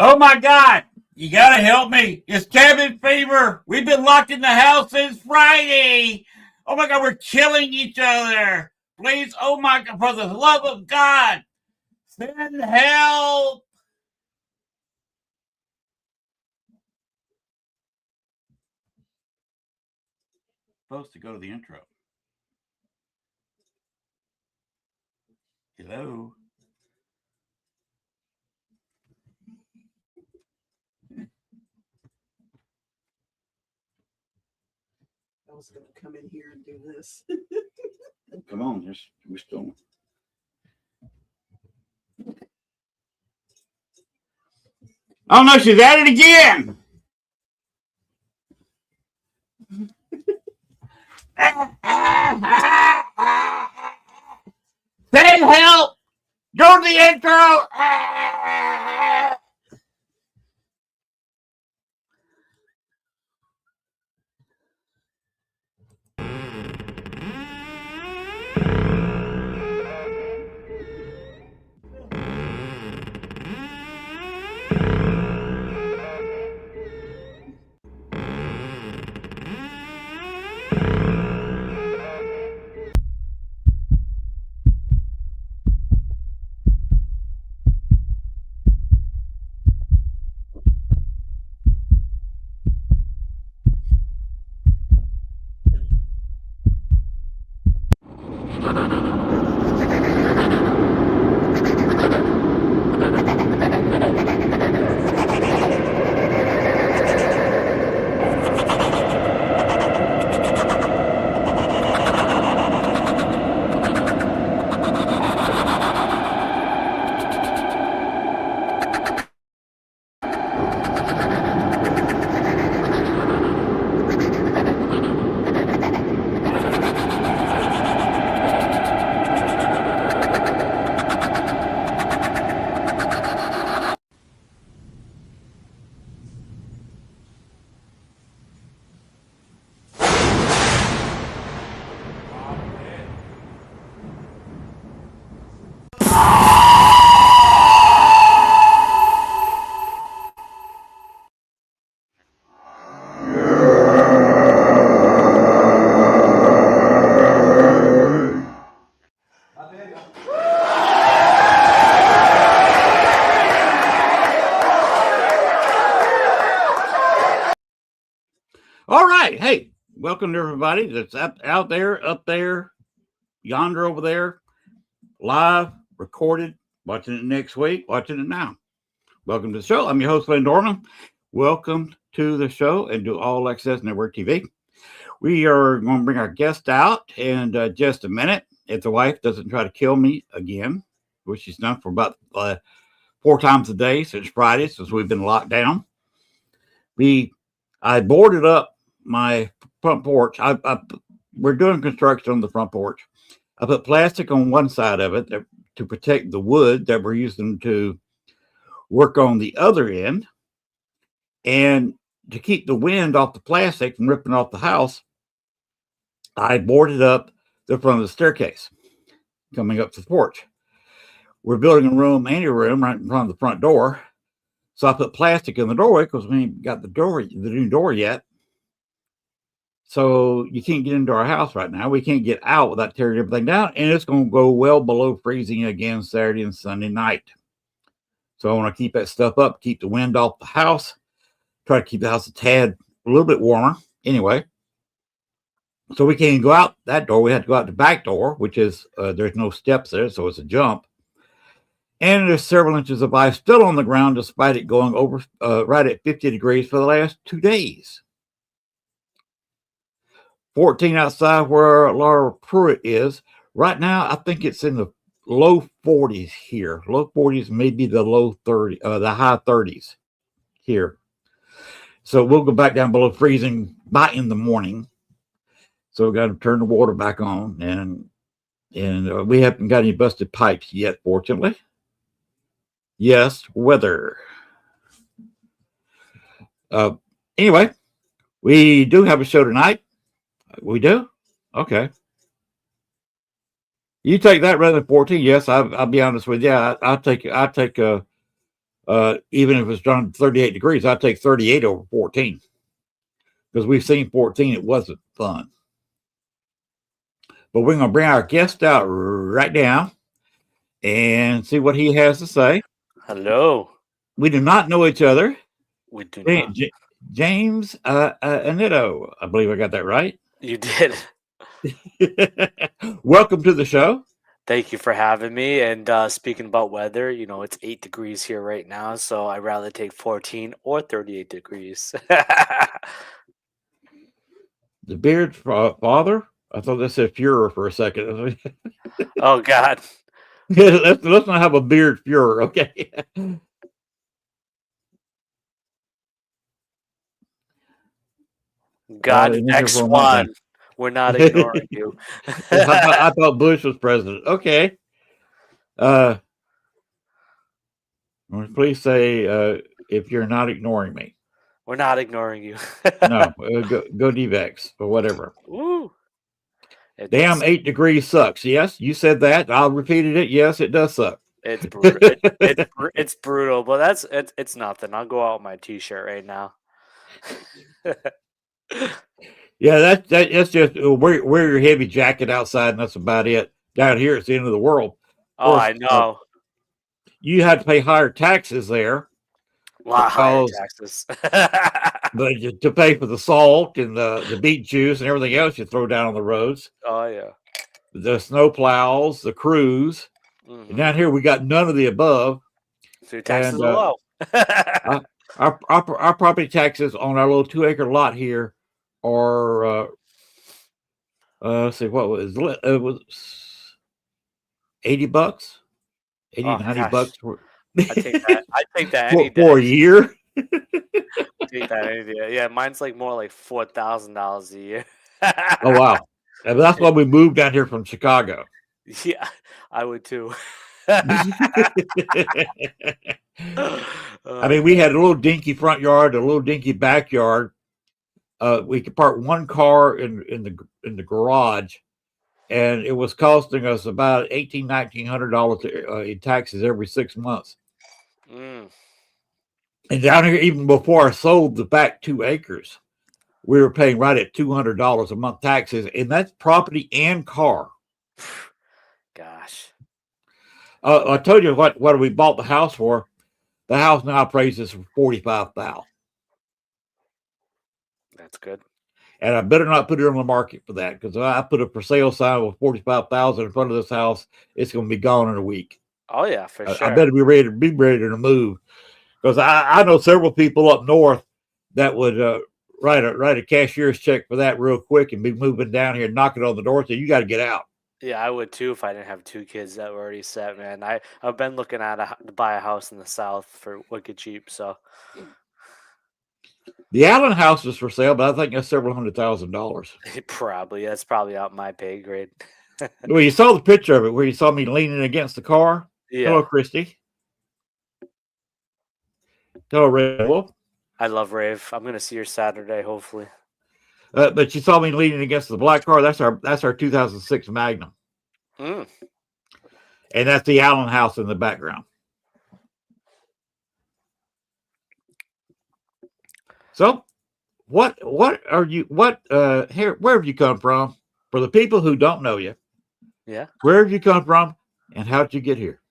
Oh my God! You gotta help me. It's cabin fever. We've been locked in the house since Friday. Oh my God, we're killing each other. Please, oh my God, for the love of God, send help. Supposed to go to the intro. Hello. I was going to come in here and do this. Come on, we're still. Oh no, she's at it again. Send help! Go to the intro! All right. Hey, welcome to everybody that's out there, up there, yonder over there, live, recorded, watching it next week, watching it now. Welcome to the show. I'm your host, Glenn Dorman. Welcome to the show and to All Access Network TV. We are going to bring our guest out in just a minute. If the wife doesn't try to kill me again, which she's done for about 4 times a day since Friday, since we've been locked down. I boarded up my front porch. We're doing construction on the front porch. I put plastic on one side of it to protect the wood that we're using to work on the other end. And to keep the wind off the plastic from ripping off the house, I boarded up the front of the staircase coming up to the porch. We're building a room, anteroom, right in front of the front door. So I put plastic in the doorway because we ain't got the new door yet. So you can't get into our house right now. We can't get out without tearing everything down. And it's going to go well below freezing again Saturday and Sunday night. So I want to keep that stuff up, keep the wind off the house, try to keep the house a little bit warmer. Anyway, so we can't go out that door. We had to go out the back door, which is, there's no steps there, so it's a jump. And there's several inches of ice still on the ground, despite it going over right at 50 degrees for the last 2 days. 14 outside where Laura Pruitt is. Right now, I think it's in the low 40s here. Low 40s, maybe the the high 30s here. So we'll go back down below freezing by in the morning. So we got to turn the water back on, and we haven't got any busted pipes yet, fortunately. Yes, weather. Anyway, we do have a show tonight. We do? Okay. You take that rather than 14. Yes, I'll be honest with you. I'll take Even if it's done 38 degrees, I'd take 38 over 14 because we've seen 14. It wasn't fun. But we're going to bring our guest out right now and see what he has to say. Hello. We do not know each other. We do not. James Annitto, I believe I got that right. You did. Welcome to the show. Thank you for having me. And speaking about weather, it's 8 degrees here right now, so I'd rather take 14 or 38 degrees. The beard father? I thought that said Fuhrer for a second. Oh, God. let's not have a beard Fuhrer, okay? God, X1. We're not ignoring you. I thought Bush was president. Okay. Please say if you're not ignoring me. We're not ignoring you. No, go DVX or whatever. Woo. Damn, 8 degrees sucks. Yes, you said that. I repeated it. Yes, it does suck. It's brutal. It's brutal, but it's nothing. I'll go out with my t-shirt right now. Yeah, that's just wear your heavy jacket outside, and that's about it. Down here, it's the end of the world. Oh, I know. You had to pay higher taxes there. A lot higher taxes. But to pay for the salt and the beet juice and everything else you throw down on the roads. Oh, yeah. The snow plows, the crews. Mm-hmm. And down here, we got none of the above. So your taxes are low. Our property taxes on our little 2-acre lot here are, let's see, what was it? Was $80, 80, oh, 90 bucks. I take that any day. For a year. Take that any day. Yeah, mine's more like $4,000 a year. Oh, wow. And that's why we moved down here from Chicago. Yeah, I would too. I mean, we had a little dinky front yard, a little dinky backyard. We could park one car in the garage, and it was costing us about $1,900 in taxes every 6 months. Mm. And down here, even before I sold the back 2 acres, we were paying right at $200 a month taxes, and that's property and car. Gosh. I told you what we bought the house for. The house now appraises for $45,000. That's good. And I better not put it on the market for that, because if I put a for sale sign with $45,000 in front of this house, it's going to be gone in a week. Oh yeah, for sure. I better be ready to move, because I know several people up north that would write a cashier's check for that real quick and be moving down here, knocking on the door, so you got to get out. Yeah, I would too if I didn't have 2 kids that were already set, man. I've been looking at to buy a house in the South for wicked cheap. So the Allen house is for sale, but I think that's several $100,000. Probably. That's probably out my pay grade. Well, you saw the picture of it where you saw me leaning against the car. Yeah. Hello, Christy. Hello, Ray. I love Rave. I'm gonna see her Saturday, hopefully. But you saw me leaning against the black car. That's our 2006 Magnum. Mm. And that's the Allen house in the background. So, where have you come from? For the people who don't know you, yeah, where have you come from, and how did you get here?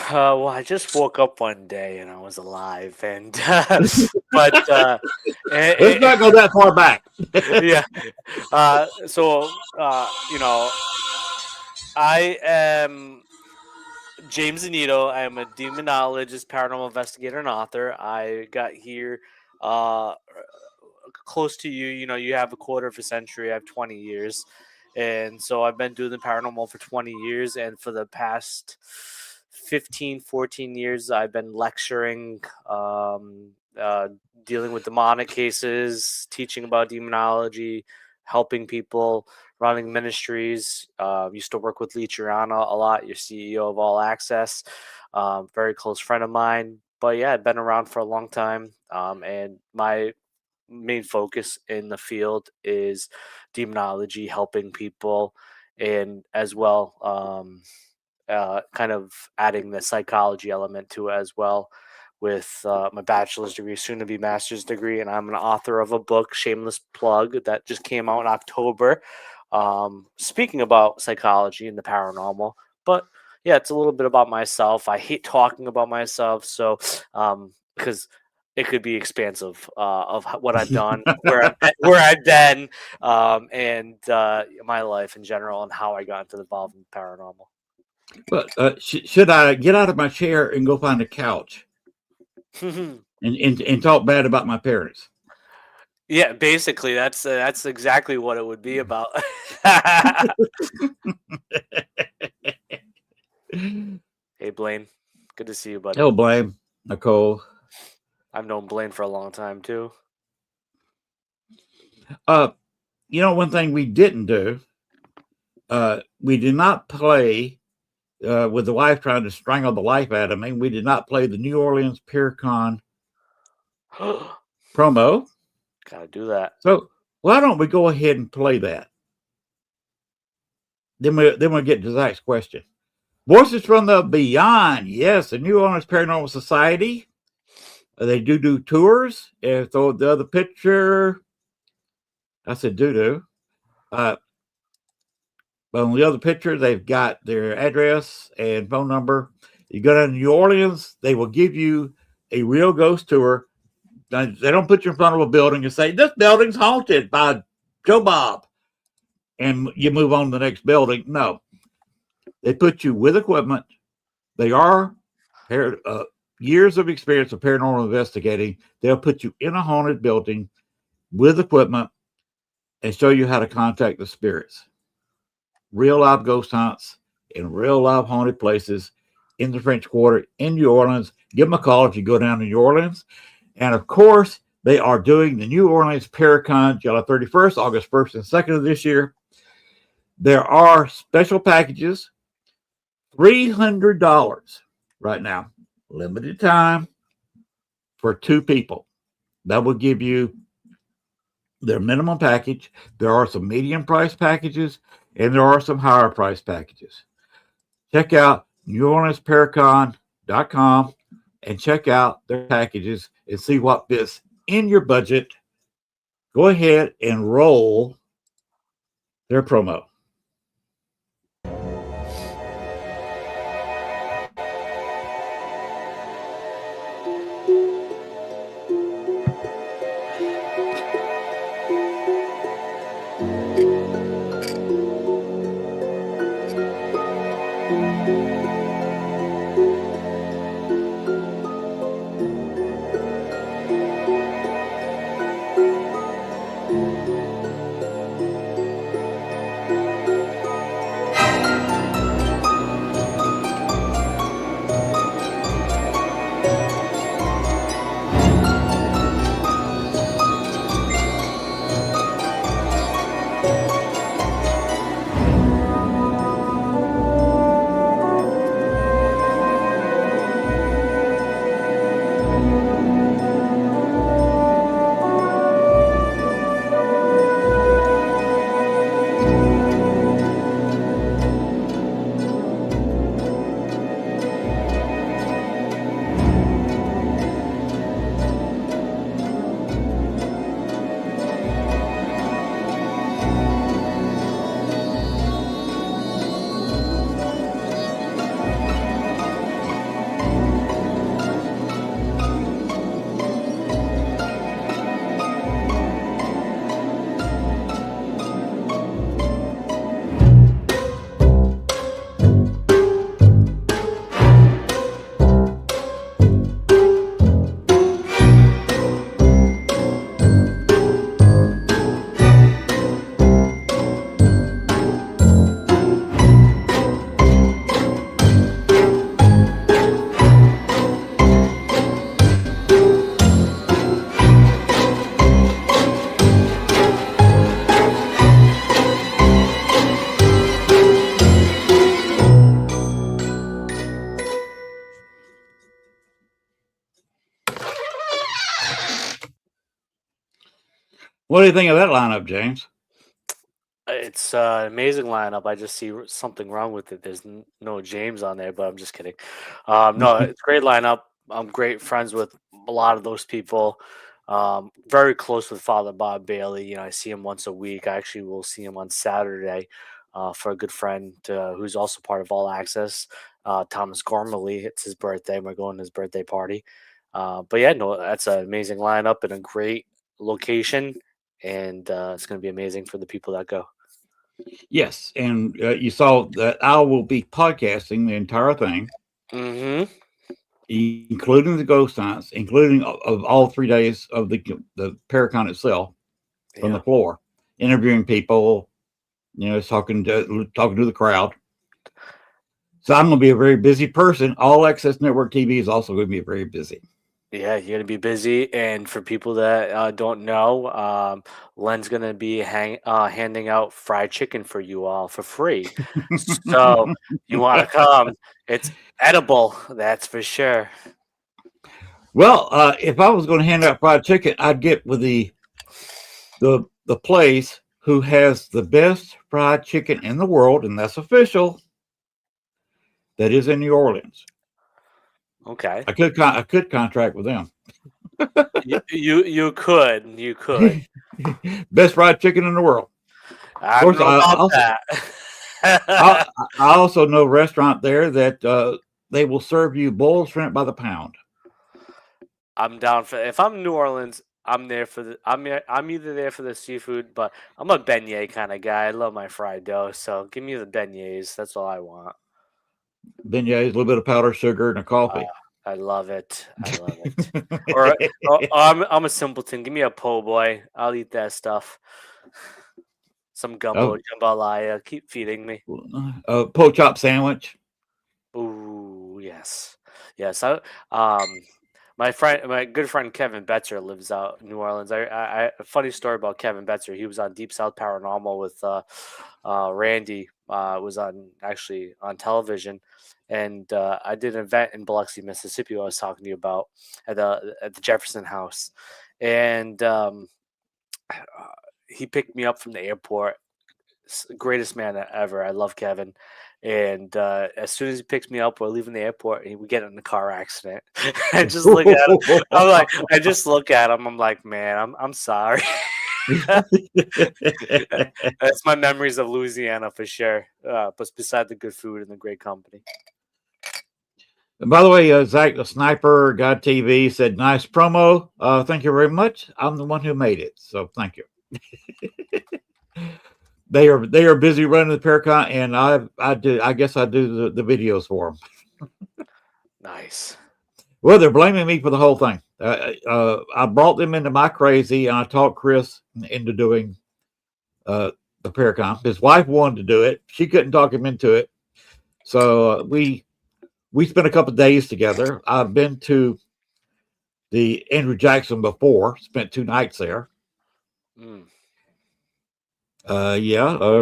Well, I just woke up one day and I was alive, and but let's not go that far back. Yeah. So I am James Annitto. I am a demonologist, paranormal investigator, and author. I got here close to you. You have a quarter of a century. I have 20 years. And so I've been doing the paranormal for 20 years. And for the past 14 years, I've been lecturing, dealing with demonic cases, teaching about demonology, helping people, running ministries. Used to work with Lee Triana a lot, your CEO of All Access, very close friend of mine. But yeah, I've been around for a long time. And my main focus in the field is demonology, helping people, and as well kind of adding the psychology element to it as well with my bachelor's degree, soon to be master's degree. And I'm an author of a book, shameless plug, that just came out in October, speaking about psychology and the paranormal. But yeah, it's a little bit about myself. I hate talking about myself. So, because it could be expansive of what I've done, where I've been, and my life in general, and how I got involved in paranormal. But should I get out of my chair and go find a couch and talk bad about my parents? Yeah, basically, that's exactly what it would be about. Hey, Blaine, good to see you, buddy. Oh, blame Nicole. I've known Blaine for a long time too. One thing we didn't do, we did not play with the wife trying to strangle the life out of me. We did not play the New Orleans Paracon promo. Gotta do that. So why don't we go ahead and play that? Then we'll get to Zach's question. Voices from the Beyond. Yes, the New Orleans Paranormal Society. They do tours. If the other picture, I said do. But on the other picture, they've got their address and phone number. You go down to New Orleans, they will give you a real ghost tour. They don't put you in front of a building and say, this building's haunted by Joe Bob, and you move on to the next building. No. They put you with equipment. They are years of experience of paranormal investigating. They'll put you in a haunted building with equipment and show you how to contact the spirits. Real live ghost hunts in real live haunted places in the French Quarter in New Orleans. Give them a call if you go down to New Orleans. And of course, they are doing the New Orleans Paracon July 31st, August 1st, and 2nd of this year. There are special packages, $300 right now, limited time for 2 people. That will give you their minimum package. There are some medium price packages, and there are some higher price packages. Check out NewOrleansParacon.com and check out their packages and see what fits in your budget. Go ahead and roll their promo. What do you think of that lineup, James? It's an amazing lineup. I just see something wrong with it. There's no James on there, but I'm just kidding. No, it's a great lineup. I'm great friends with a lot of those people. Very close with Father Bob Bailey. You know, I see him once a week. I actually will see him on Saturday for a good friend who's also part of All Access, Thomas Gormley. It's his birthday. We're going to his birthday party. But yeah, no, that's an amazing lineup and a great location, and it's going to be amazing for the people that go. Yes, and you saw that I will be podcasting the entire thing, Mm-hmm. including the ghost hunts, including of all 3 days of the Paracon itself from Yeah. the floor, interviewing people, talking to the crowd. So I'm going to be a very busy person. All Access Network TV is also going to be very busy. Yeah, you're gonna be busy, and for people that don't know, Len's gonna be handing out fried chicken for you all for free. So you want to come? It's edible, that's for sure. Well, if I was going to hand out fried chicken, I'd get with the place who has the best fried chicken in the world, and that's official. That is in New Orleans. Okay, I could contract with them. you could. Best fried chicken in the world. I Of don't course, know about I that. also know a restaurant there that they will serve you boiled shrimp by the pound. I'm down for if I'm in New Orleans. I'm there for the. I'm either there for the seafood, but I'm a beignet kind of guy. I love my fried dough, so give me the beignets. That's all I want. Beignets, a little bit of powdered sugar, and a Uh, coffee. I love it. I love it. Or I'm a simpleton. Give me a po' boy. I'll eat that stuff. Some gumbo Oh, jambalaya. Keep feeding me. a pork chop sandwich. Ooh, yes, yes. My good friend Kevin Betzer lives out in New Orleans. A funny story about Kevin Betzer. He was on Deep South Paranormal with Randy. Was actually on television, and I did an event in Biloxi, Mississippi. I was talking to you about at the Jefferson House, and he picked me up from the airport. Greatest man ever. I love Kevin. And as soon as he picks me up, we're leaving the airport, and we get in a car accident. I just look at him. I just look at him. I'm like, man, I'm sorry. That's my memories of Louisiana for sure. But beside the good food and the great company. And by the way, Zach the Sniper, God TV said, nice promo. Thank you very much. I'm the one who made it. So thank you. They are busy running the Paracon, and I guess I do the videos for them. Nice. Well, they're blaming me for the whole thing. I brought them into my crazy, and I talked Chris into doing the Paracon. His wife wanted to do it. She couldn't talk him into it. So we spent a couple of days together. I've been to the Andrew Jackson before, spent 2 nights there. Mm.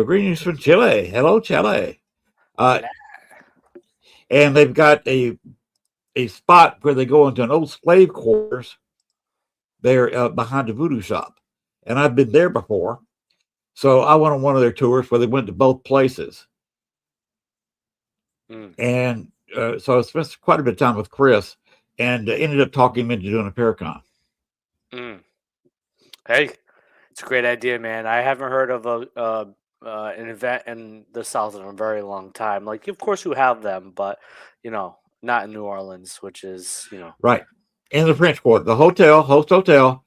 Greetings from Chile. Hello, Chile. And they've got a spot where they go into an old slave quarters there behind the voodoo shop. And I've been there before. So I went on one of their tours where they went to both places. Mm. And so I spent quite a bit of time with Chris and ended up talking him into doing a Paracon. Mm. Hey, it's a great idea, man. I haven't heard of an event in the South in a very long time. Like, of course, you have them, but not in New Orleans, which is Right. In the French Quarter. The Host Hotel,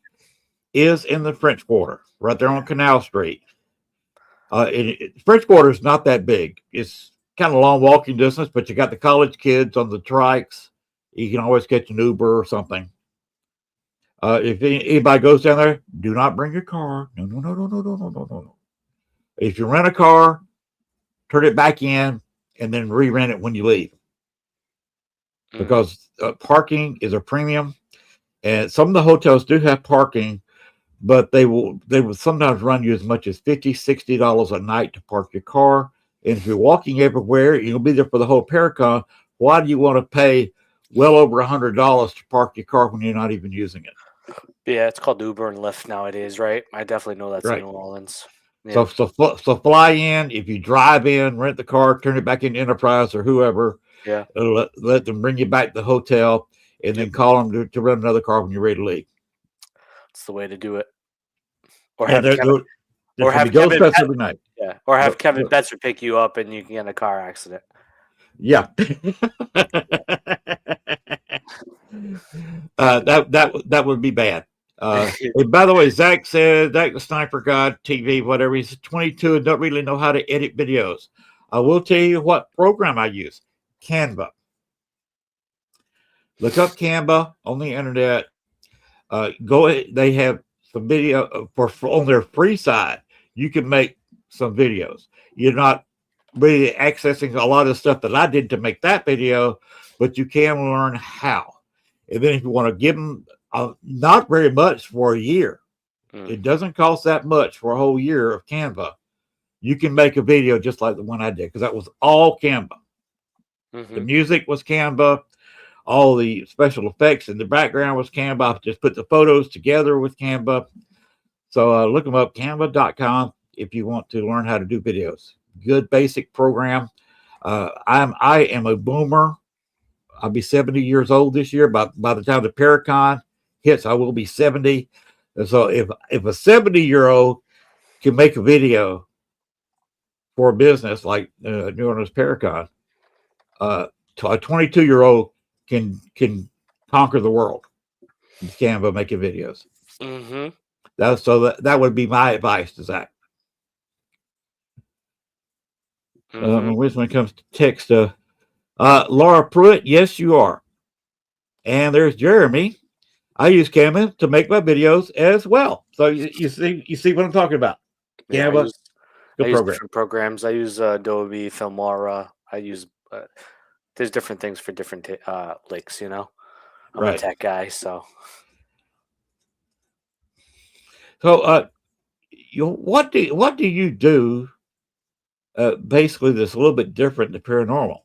is in the French Quarter, right there on Canal Street. French Quarter is not that big. It's kind of a long walking distance, but you got the college kids on the trikes. You can always catch an Uber or something. If anybody goes down there, do not bring your car. No. If you rent a car, turn it back in and then re-rent it when you leave. Because parking is a premium. And some of the hotels do have parking, but they will sometimes run you as much as $50, $60 a night to park your car. And if you're walking everywhere, you'll be there for the whole Paracon. Why do you want to pay well over $100 to park your car when you're not even using it? Yeah, it's called Uber and Lyft nowadays, right? I definitely know that's Right. in New Orleans. Yeah. So fly in. If you drive in, rent the car, turn it back into Enterprise or whoever. Yeah. Let them bring you back to the hotel, and Yep. then call them to rent another car when you're ready to leave. It's the way to do it. Or Yeah, have Kevin. there's Or gonna be have Kevin. Ghostbusters every night. Yeah. Or have Kevin Go- Betzer pick you up and you can get in a car accident. Yeah. That would be bad. And by the way, Zach the Sniper God TV, whatever. He's 22 and don't really know how to edit videos. I will tell you what program I use: Canva. Look up Canva on the internet. They have some video for on their free side. You can make some videos. You're not really accessing a lot of stuff that I did to make that video, but you can learn how. And then if you want to give them not very much for a year, it doesn't cost that much for a whole year of Canva. You can make a video just like the one I did because that was all Canva. The music was Canva. All the special effects in the background was Canva. I just put the photos together with Canva. So look them up, canva.com, if you want to learn how to do videos. Good basic program. I am a boomer. I'll be 70 years old this year. By the time the Paracon hits, I will be 70. And so if a 70-year-old can make a video for a business like New Orleans Paracon, a 22-year-old can conquer the world with Canva making videos. That would be my advice to Zach. When it comes to text, Laura Pruitt, yes, you are. And there's Jeremy. I use Canva to make my videos as well. So you see what I'm talking about. Canva, I use program. different programs. I use Adobe, Filmora. I use there's different things for different links. You know, I'm a tech guy, so. So, what do you do? Basically, that's a little bit different than paranormal.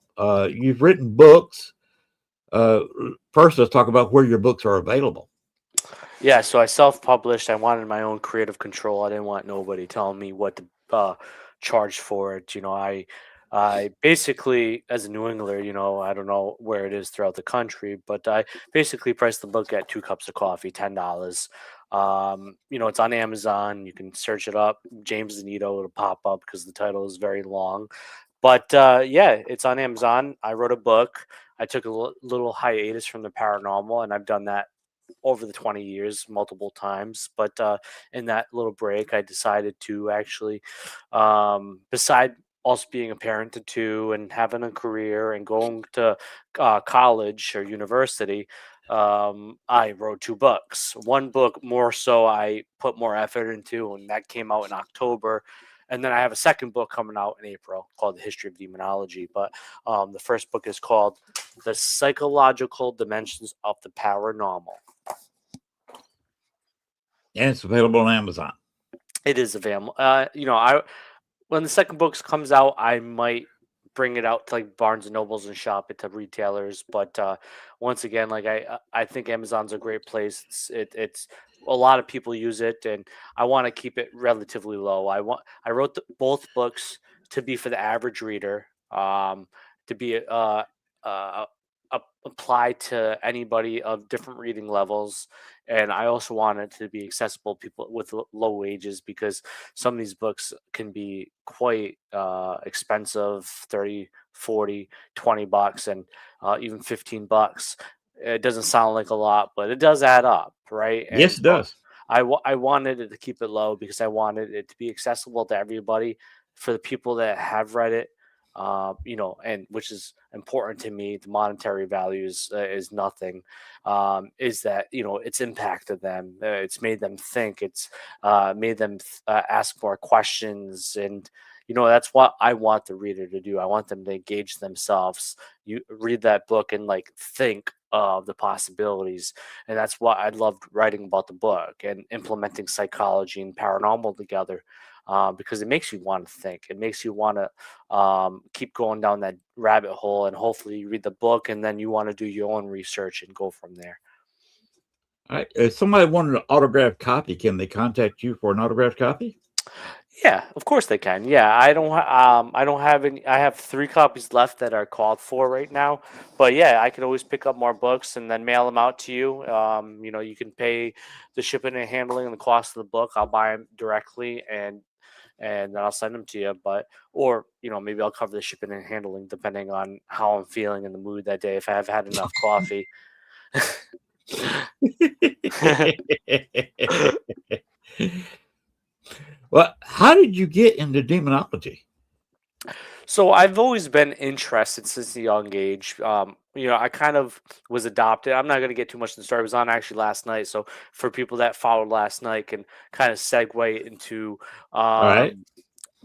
You've written books. First, let's talk about where your books are available. Yeah, so I self-published. I wanted my own creative control. I didn't want nobody telling me what to charge for it. You know, I basically, as a New Englander, you know, I don't know where it is throughout the country, but I basically priced the book at 2 cups of coffee, $10. You know, it's on Amazon. You can search it up, James Annitto. It'll pop up because the title is very long. But yeah, it's on Amazon. I wrote a book. I took a little hiatus from the paranormal, and I've done that over the 20 years multiple times. But in that little break, I decided to actually, beside also being a parent to two and having a career and going to college or university, I wrote 2 books. One book more so I put more effort into, and that came out in October. And then I have a second book coming out in April called The History of Demonology. But the first book is called The Psychological Dimensions of the Paranormal. And it's available on Amazon. It is available. You know, when the second book comes out, I might bring it out to like Barnes and Nobles and shop it to retailers. But once again, like I think Amazon's a great place. It's a lot of people use it, and I want to keep it relatively low. I wrote both books to be for the average reader, to be apply to anybody of different reading levels, and I also want it to be accessible to people with low wages, because some of these books can be quite expensive, 30, 40, 20 bucks, and even 15 bucks. It doesn't sound like a lot, but it does add up, right? Yes, it does. I wanted it to keep it low because I wanted it to be accessible to everybody. For the people that have read it, you know, and which is important to me, the monetary values is nothing. Is that, you know, it's impacted them, it's made them think, it's made them ask more questions, and you know, that's what I want the reader to do. I want them to engage themselves. You read that book and like think of the possibilities, and that's what I loved writing about the book and implementing psychology and paranormal together. Because it makes you want to think. It makes you want to keep going down that rabbit hole, and hopefully you read the book and then you want to do your own research and go from there. All right. If somebody wanted an autographed copy, can they contact you for an autographed copy? Yeah, of course they can. Yeah, I don't have any. I have 3 copies left that are called for right now. But yeah, I can always pick up more books and then mail them out to you. You know, you can pay the shipping and handling and the cost of the book. I'll buy them directly and then I'll send them to you. But or you know, maybe I'll cover the shipping and handling depending on how I'm feeling in the mood that day. If I have had enough coffee. Well, how did you get into demonology? So I've always been interested since a young age. You know, I kind of was adopted. I'm not going to get too much in the story. It was on actually last night. So for people that followed last night can kind of segue into All right.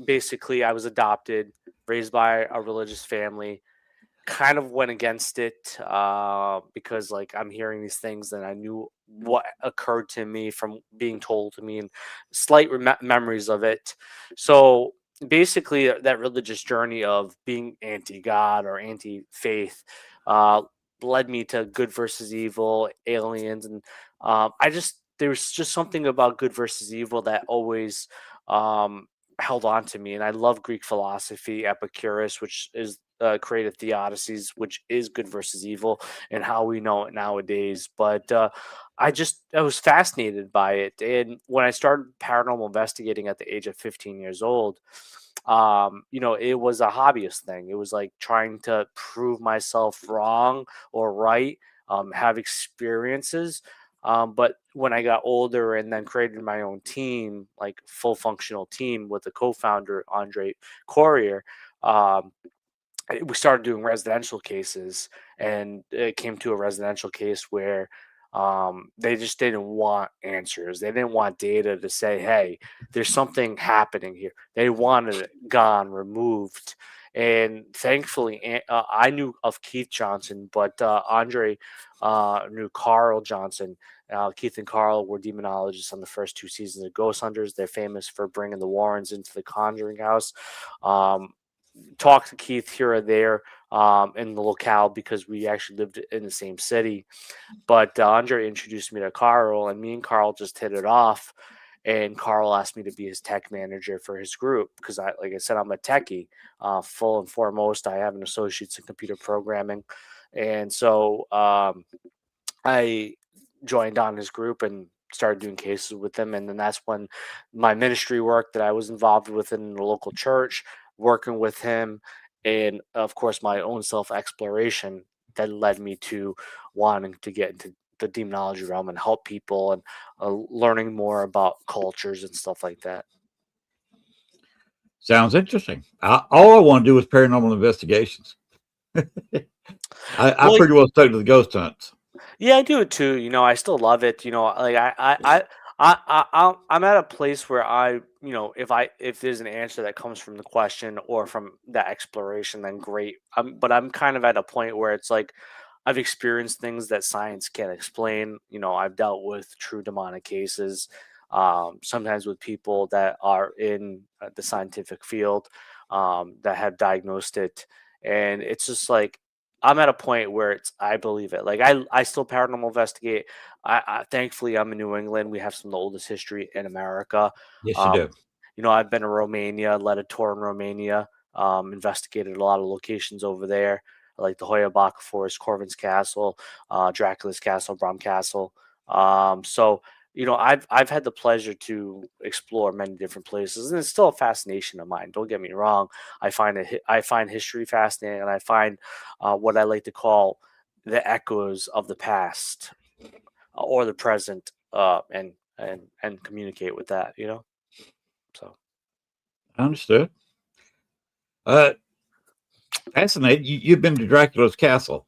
basically I was adopted, raised by a religious family, kind of went against it because like I'm hearing these things and I knew what occurred to me from being told to me and slight memories of it. So basically, that religious journey of being anti-God or anti-faith uh, led me to good versus evil, aliens, and I just there's just something about good versus evil that always um, held on to me. And I love Greek philosophy, Epicurus, which is created theodicies, which is good versus evil, and how we know it nowadays. But I was fascinated by it, and when I started paranormal investigating at the age of 15 years old, you know, it was a hobbyist thing. It was like trying to prove myself wrong or right, have experiences. But when I got older and then created my own team, like full functional team with the co-founder Andre Courier, um, we started doing residential cases, and it came to a residential case where they just didn't want answers. They didn't want data to say, hey, there's something happening here. They wanted it gone, removed. And thankfully, I knew of Keith Johnson, but Andre knew Carl Johnson. Keith and Carl were demonologists on the first 2 seasons of Ghost Hunters. They're famous for bringing the Warrens into the Conjuring House. Um, Talked to Keith here or there in the locale because we actually lived in the same city. But Andre introduced me to Carl, and me and Carl just hit it off. And Carl asked me to be his tech manager for his group because like I said, I'm a techie. Full and foremost, I have an associate's in computer programming, and so I joined on his group and started doing cases with him. And then that's when my ministry work that I was involved with in the local church, working with him, and of course, my own self exploration that led me to wanting to get into the demonology realm and help people and learning more about cultures and stuff like that. Sounds interesting. All I want to do is paranormal investigations. I Well, pretty well stuck to the ghost hunts. yeah, I do it too. You know, I still love it. You know, like I'm at a place where you know, if there's an answer that comes from the question or from that exploration, then great. But I'm kind of at a point where it's like I've experienced things that science can't explain. You know, I've dealt with true demonic cases, sometimes with people that are in the scientific field that have diagnosed it, and it's just like I'm at a point where it's I believe it. Like I still paranormal investigate. Thankfully I'm in New England. We have some of the oldest history in America. Yes, you Um, do. you know, I've been to Romania, led a tour in Romania, investigated a lot of locations over there, like the Hoya Baca Forest, Corvin's Castle, Dracula's Castle, Brom Castle. So you know, I've had the pleasure to explore many different places, and it's still a fascination of mine. Don't get me wrong. I find history fascinating, and I find what I like to call the echoes of the past or the present, and communicate with that. You know, so Understood. Uh, Fascinating. You've been to Dracula's castle.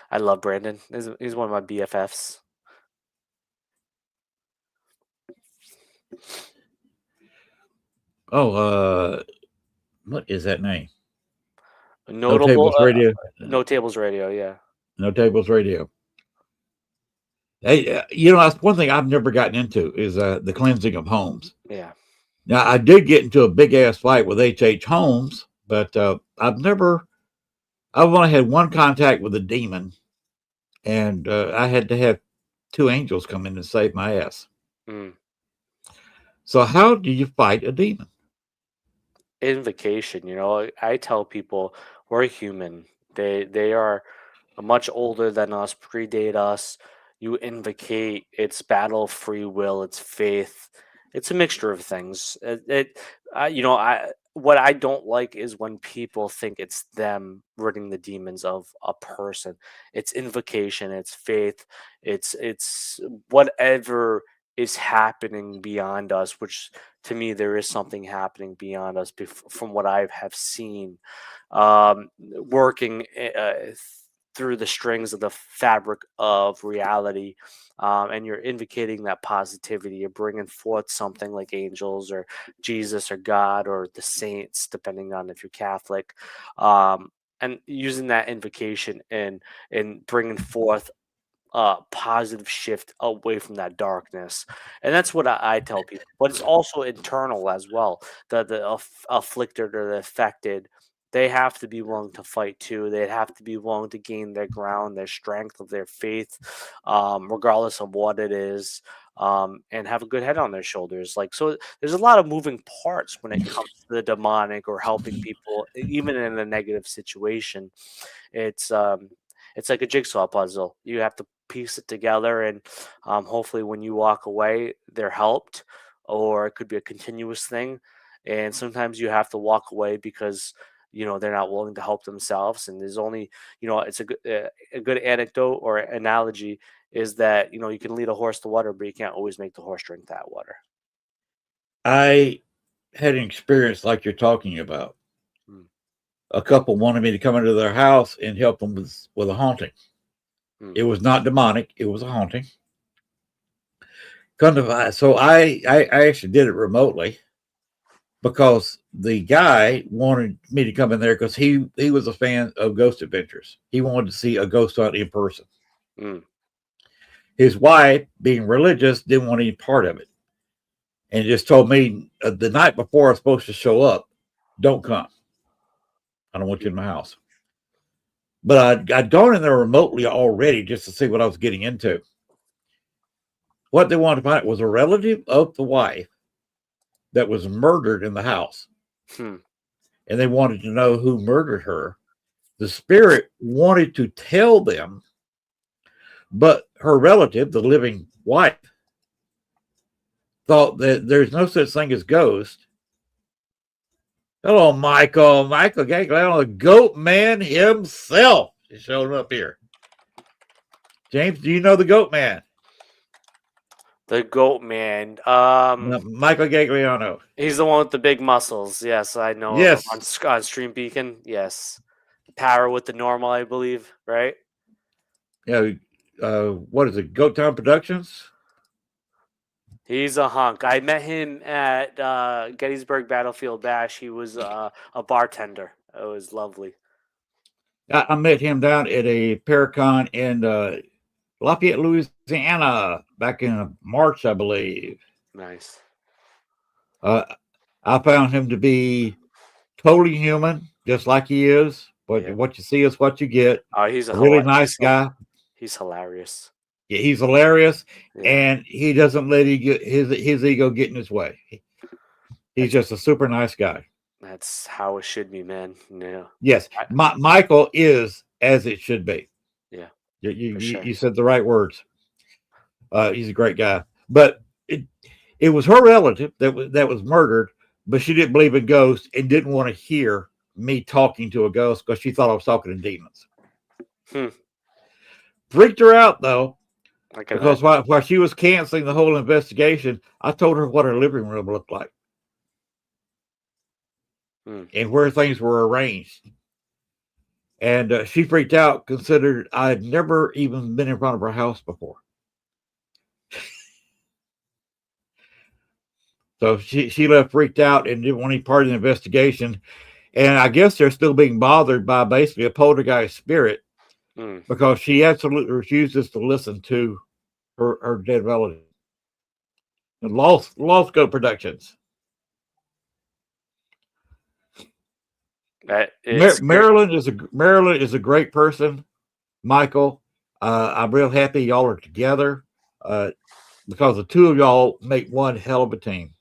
I love Brandon. He's one of my BFFs. Oh, what is that name? No Notable, Tables Radio. No Tables Radio. Yeah, No Tables Radio. Hey, you know, that's one thing I've never gotten into is the cleansing of homes. yeah. Now, I did get into a big ass fight with H. Holmes, but I've only had one contact with a demon, and I had to have two angels come in and save my ass. Mm. So, how do you fight a demon? invocation. You know, I tell people we're human. They are much older than us, predate us. You invocate. It's battle of free will. It's faith. It's a mixture of things. You know, what I don't like is when people think it's them ridding the demons of a person. It's invocation. It's faith. It's whatever is happening beyond us, which to me there is something happening beyond us from what I have seen, working through the strings of the fabric of reality. And you're invocating that positivity. You're bringing forth something like angels or Jesus or God or the saints, depending on if you're Catholic, and using that invocation and bringing forth positive shift away from that darkness. And that's what I tell people. But it's also internal as well. The afflicted or the affected, they have to be willing to fight too. They have to be willing to gain their ground, their strength of their faith, regardless of what it is, and have a good head on their shoulders. Like, so there's a lot of moving parts when it comes to the demonic or helping people, even in a negative situation. It's um, it's like a jigsaw puzzle. You have to piece it together, and hopefully, when you walk away, they're helped, or it could be a continuous thing. And sometimes you have to walk away because they're not willing to help themselves. And there's only it's a good anecdote or analogy is that you can lead a horse to water, but you can't always make the horse drink that water. I had an experience like you're talking about. Mm. A couple wanted me to come into their house and help them with a haunting. It was not demonic; it was a haunting. So I actually did it remotely because the guy wanted me to come in there because he was a fan of Ghost Adventures. He wanted to see a ghost hunt in person. Mm. His wife, being religious, didn't want any part of it, and just told me the night before I was supposed to show up, "Don't come. I don't want you in my house." But I'd gone in there remotely already just to see what I was getting into. What they wanted to find was a relative of the wife that was murdered in the house. Hmm. And they wanted to know who murdered her. The spirit wanted to tell them, but her relative, the living wife, thought that there's no such thing as ghost. Hello, Michael. Michael Gagliano, the goat man himself, is showing up here. James, do you know the goat man? The goat man. Michael Gagliano. He's the one with the big muscles. Yes, I know of him Yes. on Stream Beacon. Yes, Power with the Normal, I believe. Right? Yeah. What is it? Goat Town Productions? He's a hunk. I met him at Gettysburg Battlefield Bash. He was a bartender. It was lovely. I met him down at a Paracon in Lafayette, Louisiana, back in March, I believe. Nice. I found him to be totally human, just like he is. But Yeah. what you see is what you get. Oh, he's A really nice guy. He's hilarious. Yeah, he's hilarious, Yeah. and he doesn't let his ego get in his way. He's just a super nice guy. That's how it should be, man. Yeah. Yes, Michael is as it should be. Yeah. You said the right words. He's a great guy, but it was her relative that was murdered, but she didn't believe in ghosts and didn't want to hear me talking to a ghost because she thought I was talking to demons. Freaked her out though, because while she was canceling the whole investigation, I told her what her living room looked like and where things were arranged. And she freaked out, considered I had never even been in front of her house before. So she left freaked out and didn't want any part of the investigation. And I guess they're still being bothered by basically a poltergeist spirit because she absolutely refuses to listen to her dead relative. Lost Go Productions. Marilyn is a great person. Michael, I'm real happy y'all are together because the two of y'all make one hell of a team.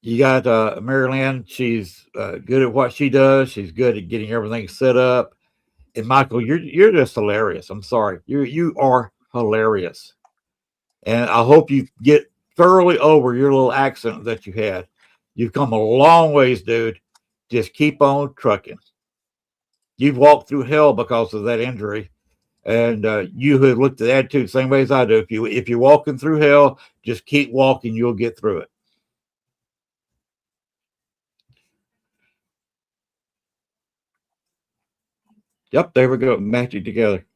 You got Mary Lynn. She's good at what she does. She's good at getting everything set up. And Michael, you're just hilarious. I'm sorry, you are hilarious, and I hope you get thoroughly over your little accident that you had. You've come a long ways, dude. Just keep on trucking. You've walked through hell because of that injury, and you have looked at the attitude the same way as I do. If you're walking through hell, just keep walking. You'll get through it. Yep, there we go. Match it together.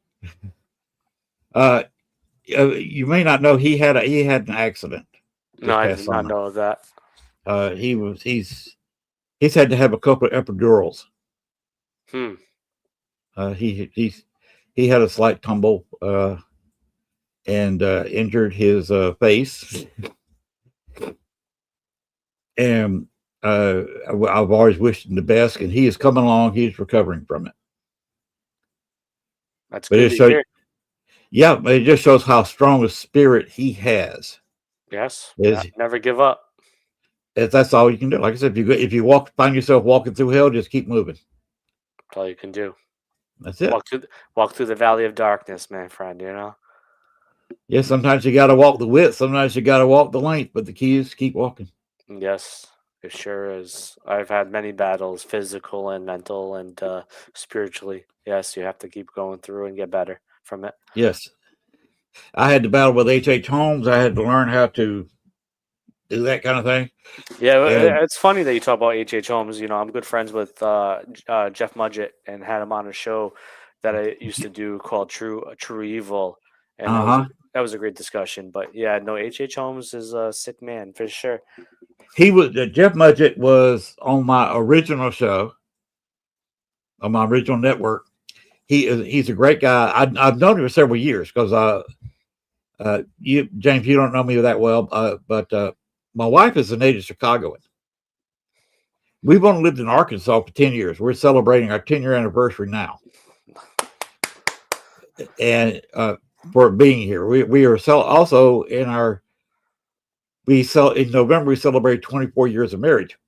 Uh, you may not know he had an accident No, this I past did not summer. know of that. He's had to have a couple of epidurals. Hmm. He had a slight tumble and injured his face, and I've always wished him the best, and he is coming along. He's recovering from it. That's But good it to shows, hear. yeah, but it just shows how strong a spirit he has. Yes. Is Never give up. that's all you can do. Like I said, if you find yourself walking through hell, just keep moving. That's all you can do. That's it. Walk through the valley of darkness, my friend. You know. Yeah, sometimes you got to walk the width, sometimes you got to walk the length, but the key is to keep walking. Yes, it sure is. I've had many battles, physical and mental and spiritually. Yes, you have to keep going through and get better from it. Yes, I had to battle with H. Holmes. I had to learn how to do that kind of thing. Yeah, And it's funny that you talk about H. Holmes. You know, I'm good friends with Jeff Mudgett and had him on a show that I used to do called True Evil, and uh-huh. that was a great discussion. But yeah, no, H. Holmes is a sick man for sure. He was Jeff Mudgett was on my original show, on my original network. He's a great guy. I've known him for several years because you James, you don't know me that well, but my wife is a native Chicagoan. We've only lived in Arkansas for 10 years. We're celebrating our 10-year anniversary now. And for being here, we are also in in November, we celebrate 24 years of marriage.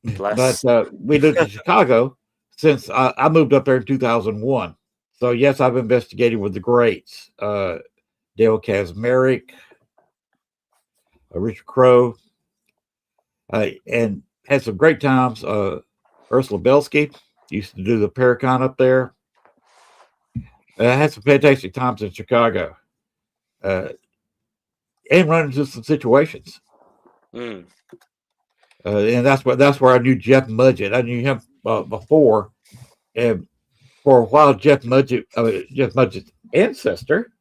But Bless. we lived in Chicago since I moved up there in 2001. So, yes, I've investigated with the greats Dale Kazmarek, Richard Crowe, and had some great times. Ursula Belsky used to do the Paracon up there. I had some fantastic times in Chicago, and run into some situations. Mm. And that's where I knew Jeff Mudgett. I knew him before, and for a while, Jeff Mudgett's ancestor,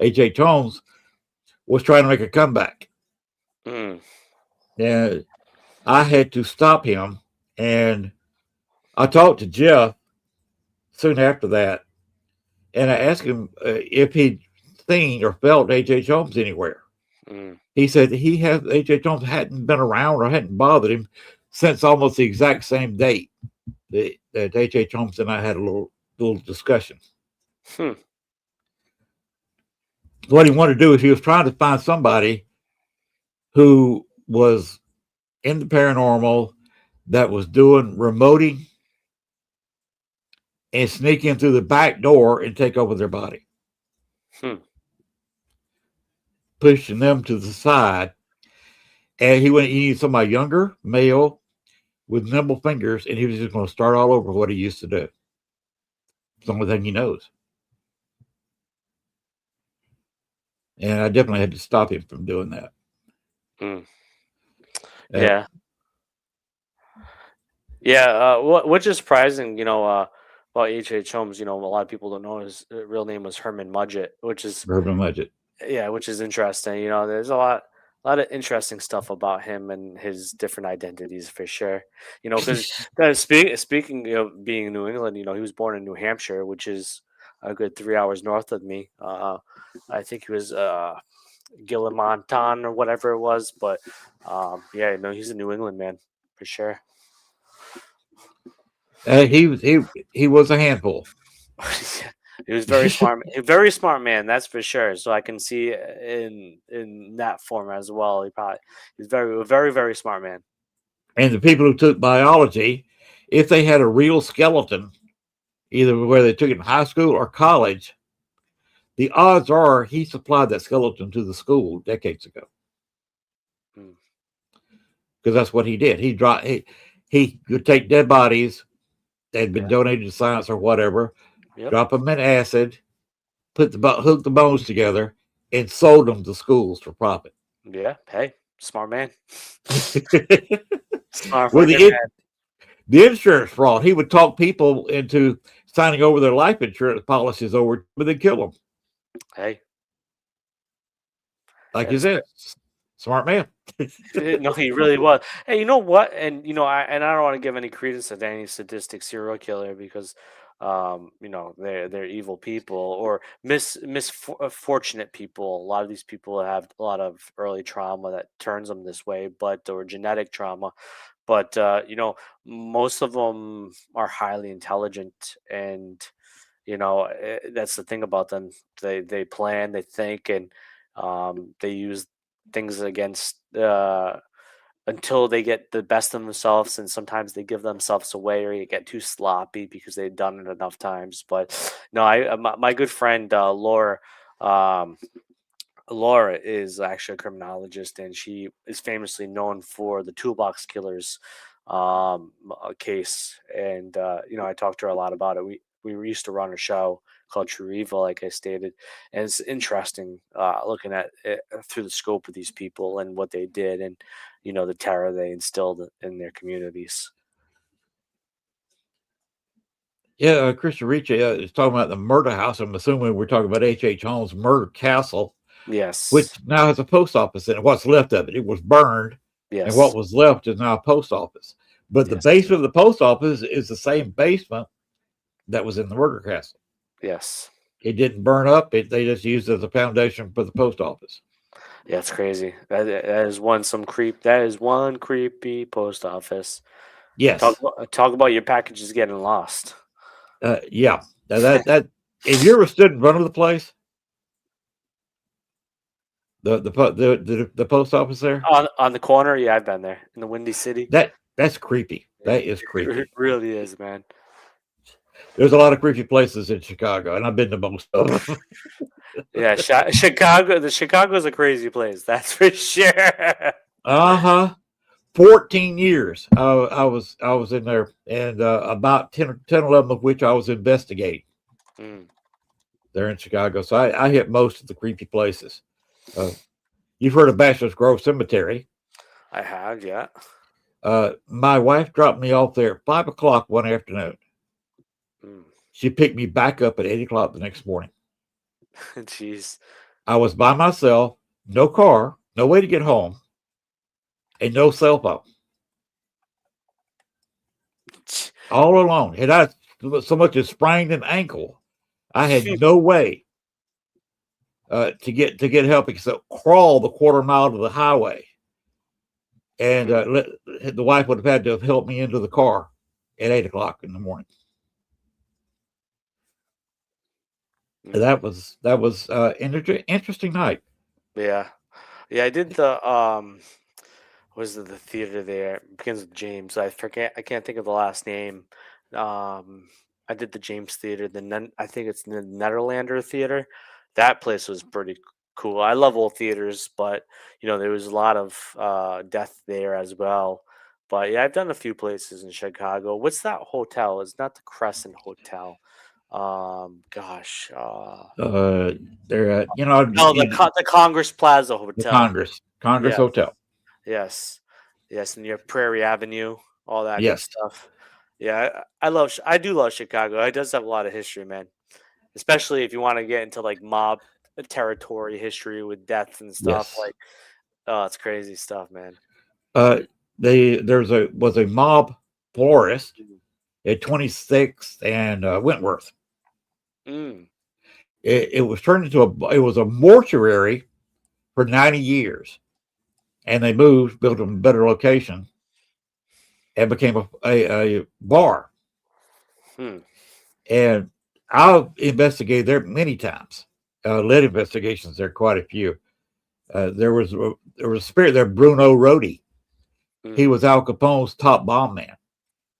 H. Holmes, was trying to make a comeback. Mm. And I had to stop him, and I talked to Jeff soon after that, and I asked him if he'd seen or felt H. Holmes anywhere. Mm. He said H. Holmes hadn't been around or hadn't bothered him since almost the exact same date that H. Holmes and I had a little discussion. Hmm. What he wanted to do is he was trying to find somebody who was in the paranormal that was doing remoting and sneak in through the back door and take over their body. Hmm. Pushing them to the side. And he needed somebody younger, male, with nimble fingers, and he was just going to start all over what he used to do. It's the only thing he knows. And I definitely had to stop him from doing that. Mm. Yeah. Yeah, which is surprising, about H. Holmes. A lot of people don't know his real name was Herman Mudgett, which is Urban Legend. which is interesting. There's a lot of interesting stuff about him and his different identities for sure. Because speaking being in New England, he was born in New Hampshire, which is a good 3 hours north of me. I think he was Gillimonton or whatever it was, but yeah, no, he's a New England man for sure. He was a handful. He was very smart man, that's for sure. So I can see in that form as well. He's very smart man. And the people who took biology, if they had a real skeleton, either whether they took it in high school or college, the odds are he supplied that skeleton to the school decades ago. Hmm. Because that's what he did. He could take dead bodies that had been Yeah. donated to science or whatever, Yep. drop them in acid, hook the bones together, and sold them to schools for profit. Yeah. Hey, smart man. Smart Well, freaking man. the insurance fraud, he would talk people into signing over their life insurance policies over, but they'd kill them. Hey. Like you That's said, smart man. no, he really was. Hey, you know what? And I don't want to give any credence to any sadistic serial killer because, they're evil people or misfortunate people. A lot of these people have a lot of early trauma that turns them this way, or genetic trauma. But most of them are highly intelligent, and that's the thing about them. They plan, they think, and they use things against until they get the best of themselves, and sometimes they give themselves away or you get too sloppy because they've done it enough times. But no, my good friend um, Laura is actually a criminologist, and she is famously known for the toolbox killers case. And I talked to her a lot about it. We used to run a show called True Evil, like I stated, and it's interesting looking at it through the scope of these people and what they did, and the terror they instilled in their communities. Yeah, Christian Ricci is talking about the murder house. I'm assuming we're talking about H.H. Holmes' murder castle, which Yes, now has a post office in it. What's left of it? It was burned, and what yes, was left is now a post office. But the yes, basement of the post office is the same basement that was in the murder castle. yes. It didn't burn up. They just used it as a foundation for the post office. Yeah, it's crazy. That is one some creep. That is one creepy post office. Yes. Talk about your packages getting lost. Yeah. Now that if you ever stood in front of the place, the post office there, On the corner, yeah, I've been there in the Windy City. that's creepy. Yeah, That is it creepy. really is, man. There's a lot of creepy places in Chicago, and I've been to most of them. Yeah, Chicago. The Chicago's a crazy place. That's for sure. 14 years I was in there, and about 10, 11 of which I was investigating Mm, there in Chicago. So I hit most of the creepy places. You've heard of Bachelor's Grove Cemetery. I have, yeah. My wife dropped me off there at 5 o'clock one afternoon. Mm. She picked me back up at 8 o'clock the next morning. Jeez. I was by myself, no car, no way to get home, and no cell phone. All alone. And I so much as sprained an ankle. I had no way to get help except crawl the quarter mile to the highway. And the wife would have had to have helped me into the car at 8 o'clock in the morning. Mm. That was interesting night. Yeah, yeah. I did the was it the theater there? It begins with James. I forget. I can't think of the last name. I did the James Theater. I think it's the Netherlander Theater. That place was pretty cool. I love old theaters, but there was a lot of death there as well. But yeah, I've done a few places in Chicago. What's that hotel? It's not the Crescent Hotel. Gosh. They're No, the Congress Plaza the Hotel. Congress Yeah. Hotel. Yes. Yes, and you have Prairie Avenue, all that good Yes, stuff. Yeah, I do love Chicago. It does have a lot of history, man. Especially if you want to get into like mob territory history with death and stuff. yes. Like, oh, it's crazy stuff, man. Uh, was a mob florist Mm. at 26th and Wentworth. Mm. It was turned into it was a mortuary for 90 years, and they moved, built a better location, and became a bar. Hmm. And I've investigated there many times. Led investigations there, quite a few. There was a spirit there, Bruno Rodi. He was Al Capone's top bomb man.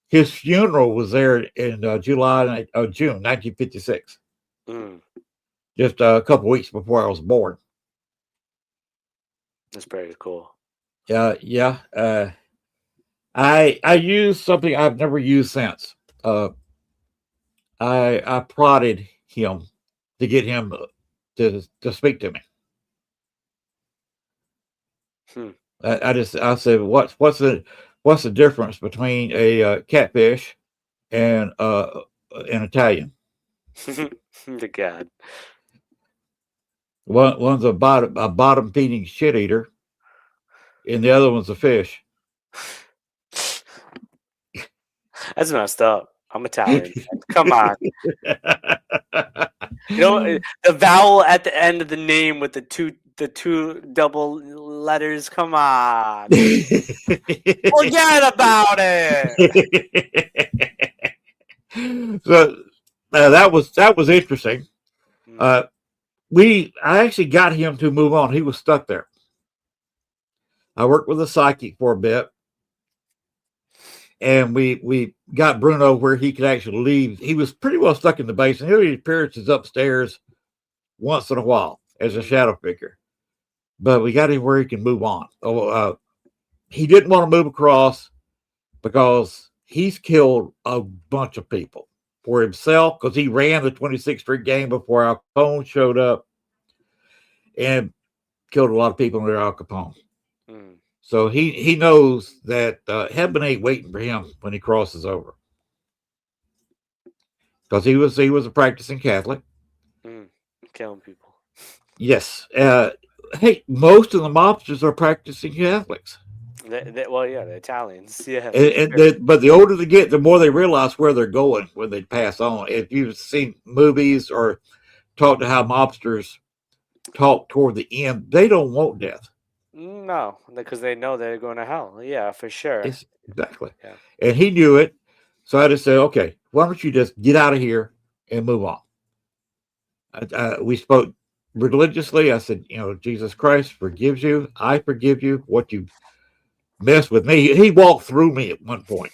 His funeral was there in June 1956, just a couple weeks before I was born. That's very cool. Yeah. I used something I've never used since. I prodded him to get him to speak to me. I said, what's the difference between a catfish and an Italian? The God. One's a bottom feeding shit eater, and the other one's a fish. That's messed up. I'm Italian. Come on. You know, the vowel at the end of the name with the two double letters. Come on. Forget about it. So that was interesting. I actually got him to move on. He was stuck there. I worked with a psychic for a bit, and we got Bruno where he could actually leave. He was pretty well stuck in the basement. He'll do appearances upstairs once in a while as a shadow figure, but we got him where he can move on. He didn't want to move across because he's killed a bunch of people for himself, because he ran the 26th Street gang before Al Capone showed up and killed a lot of people under Al Capone. So he knows that heaven ain't waiting for him when he crosses over, because he was a practicing Catholic. Killing people. Yes. Hey, most of the mobsters are practicing Catholics. Well, yeah, the Italians. Yeah. But the older they get, the more they realize where they're going when they pass on. If you've seen movies or talked to how mobsters talk toward the end, they don't want death. No, because they know they're going to hell. Yeah, for sure. Exactly. Yeah. And he knew it. So I just said, okay, why don't you just get out of here and move on? We spoke religiously. I said, Jesus Christ forgives you. I forgive you. What you messed with me. He walked through me at one point.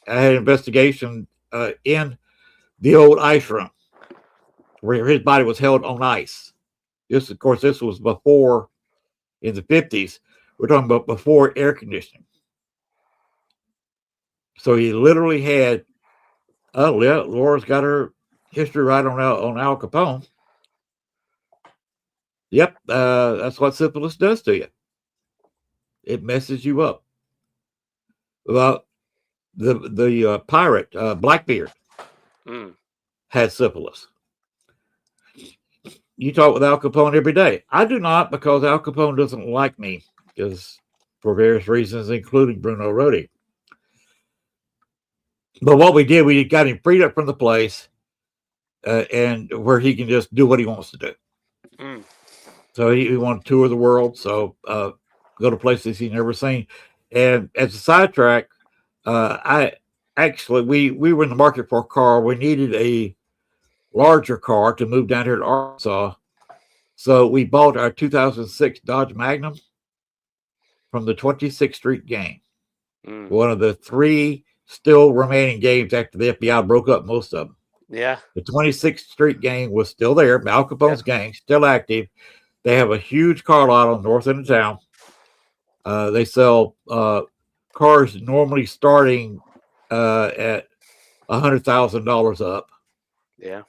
I had an investigation in the old ice room where his body was held on ice. This was before, in the 50s. We're talking about before air conditioning. So he literally had, oh yeah, Laura's got her history right on Al Capone. Yep, that's what syphilis does to you. It messes you up. Well, the pirate Blackbeard had syphilis. You talk with Al Capone every day. I do not, because Al Capone doesn't like me, because for various reasons, including Bruno Rodi. But what we did, we got him freed up from the place, and where he can just do what he wants to do. So he wanted to tour the world, so go to places he's never seen. And as a sidetrack, we were in the market for a car. We needed a larger car to move down here to Arkansas. So we bought our 2006 Dodge Magnum from the 26th Street gang. One of the 3 still remaining gangs after the FBI broke up most of them. Yeah. The 26th Street gang was still there. Al Capone's gang, still active. They have a huge car lot on the north end of town. They sell cars normally starting at $100,000 up. Yeah.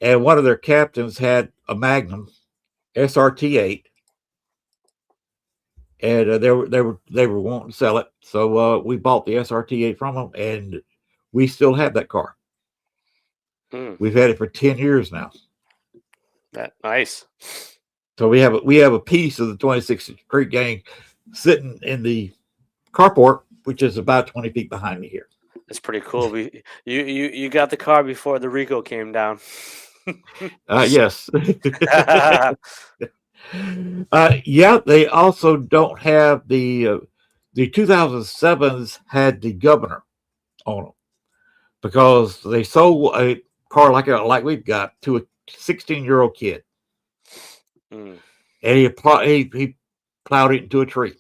And one of their captains had a Magnum SRT8, and they were wanting to sell it. So we bought the SRT8 from them, and we still have that car. We've had it for 10 years now. Nice. So we have a piece of the 26th Street gang sitting in the carport, which is about 20 feet behind me here. That's pretty cool. You got the car before the Rico came down. Yes. Yeah, they also don't have the 2007s had the governor on them, because they sold car like we've got to a 16-year-old kid, Mm, and he plowed it into a tree.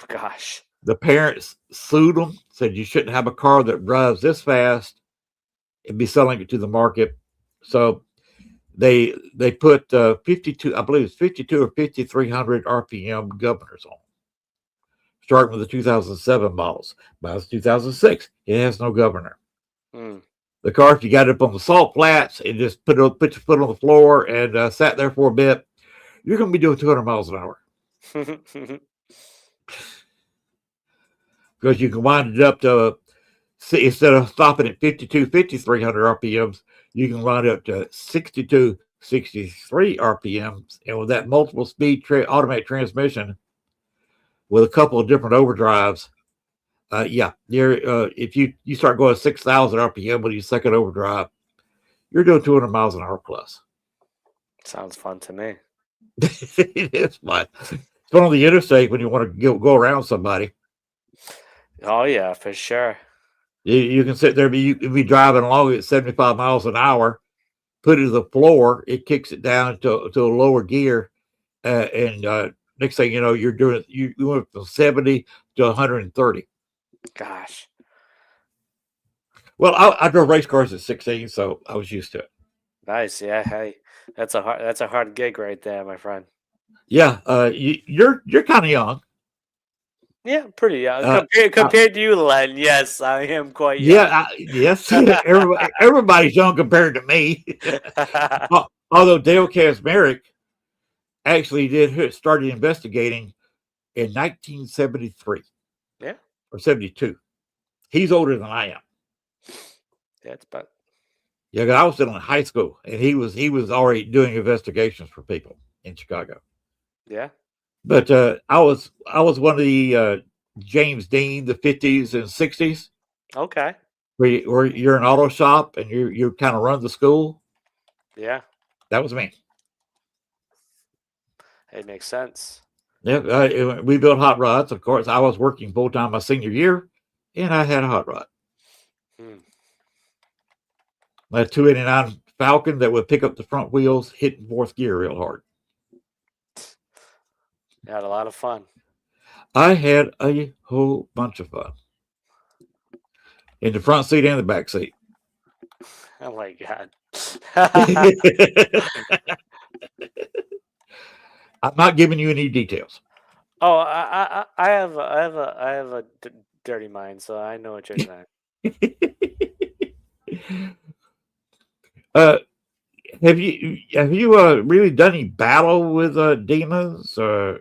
gosh. The parents sued him, said you shouldn't have a car that drives this fast and be selling it to the market. So they put 52, I believe it's 52 or 5300 RPM governors on, starting with the 2007 models. By the 2006, it has no governor. Mm. The car, if you got it up on the salt flats and just put your foot on the floor and sat there for a bit, you're going to be doing 200 miles an hour because you can wind it up to, instead of stopping at 52, 5300 RPMs, you can wind up to 62, 63 RPMs. And with that multiple speed automatic transmission with a couple of different overdrives, if you start going 6,000 RPM with your second overdrive, you're doing 200 miles an hour plus. Sounds fun to me. It's fun. It's fun on the interstate when you want to go around somebody. Oh yeah, for sure. You can sit there, you can be driving along at 75 miles an hour, put it to the floor, it kicks it down to a lower gear, and next thing you know, you're doing you went from 70 to 130. Gosh. Well, I drove race cars at 16, so I was used to it. Nice. Yeah. Hey, that's a hard gig right there, my friend. Yeah, you're kind of young. Yeah, pretty young. Uh, Compared to you, Len, yes, I am quite young. yeah, yes, everybody's young compared to me. Although Dale Kaczmarek actually started investigating in 1973 Yeah. or 72. He's older than I am. Yeah, it's about Yeah, 'cause I was still in high school, and he was already doing investigations for people in Chicago. yeah. But I was one of the James Dean, the 50s and 60s, Okay. where you're an auto shop and you kind of run the school. Yeah. That was me. It makes sense. Yeah, we built hot rods. Of course, I was working full time my senior year, and I had a hot rod. Hmm. My 289 Falcon that would pick up the front wheels, hitting fourth gear real hard. You had a lot of fun. I had a whole bunch of fun in the front seat and the back seat. Oh my god. I'm not giving you any details. Oh, I have a dirty mind, so I know what you're saying. uh, have you really done any battle with demons? Have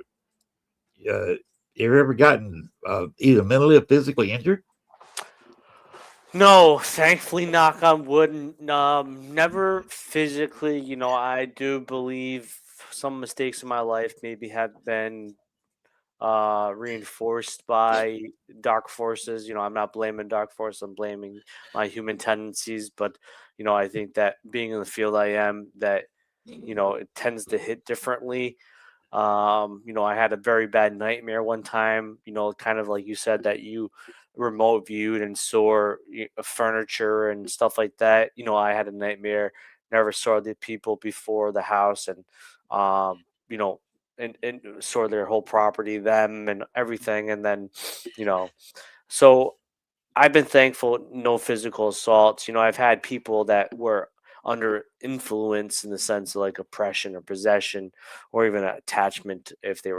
you ever gotten either mentally or physically injured? No, thankfully, knock on wood, never physically. I do believe some mistakes in my life maybe have been reinforced by dark forces. I'm not blaming dark force. I'm blaming my human tendencies. But I think that being in the field I am, that it tends to hit differently. I had a very bad nightmare one time, kind of like you said, that you remote viewed and saw furniture and stuff like that. I had a nightmare, never saw the people before the house, and, um, you know, and saw their whole property, them and everything. And then, so I've been thankful, no physical assaults. I've had people that were under influence in the sense of like oppression or possession, or even attachment if they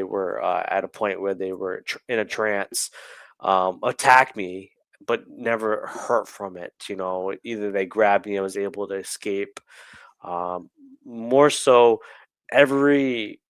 were at a point where they were in a trance, attack me, but never hurt from it. Either they grabbed me, I was able to escape. Um, More so, every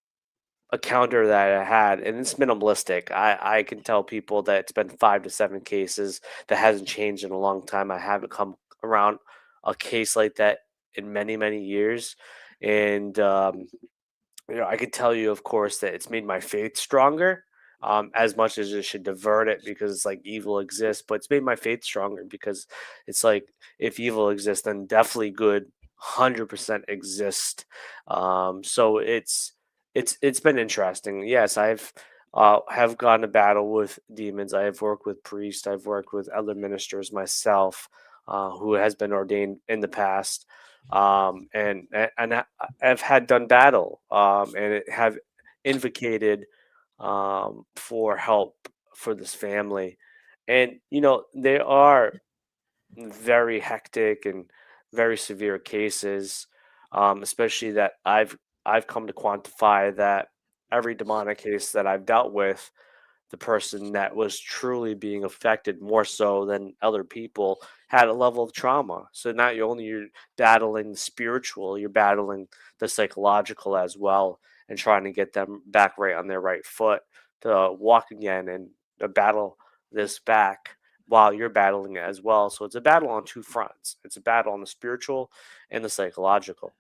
encounter that I had, and it's minimalistic. I can tell people that it's been 5 to 7 cases. That hasn't changed in a long time. I haven't come around a case like that in many, many years. And I could tell you, of course, that it's made my faith stronger. As much as it should divert it because it's like evil exists, but it's made my faith stronger because it's like, if evil exists, then definitely good 100% exist. So it's been interesting. Yes, I've have gone to battle with demons. I have worked with priests. I've worked with other ministers myself. who has been ordained in the past, have had done battle, and have invocated for help for this family. And they are very hectic and very severe cases, especially that I've come to quantify that every demonic case that I've dealt with, the person that was truly being affected more so than other people had a level of trauma. So not only you're battling the spiritual, you're battling the psychological as well, and trying to get them back right on their right foot to walk again and battle this back while you're battling it as well. So it's a battle on two fronts. It's a battle on the spiritual and the psychological.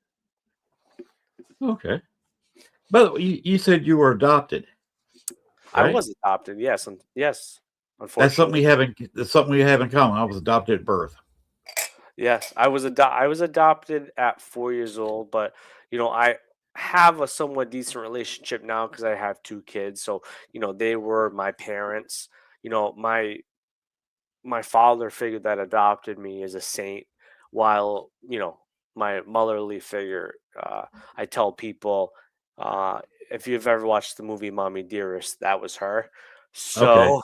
Okay. By the way, you said you were adopted, I right? was adopted, yes, and yes, That's something unfortunately. we have in that's something we have in common. I was adopted at birth. Yes, I was adopted at 4 years old, but I have a somewhat decent relationship now because I have two kids. So they were my parents. My father figure that adopted me is a saint, while my motherly figure. I tell people, uh, if you've ever watched the movie Mommy Dearest, that was her. Okay. So,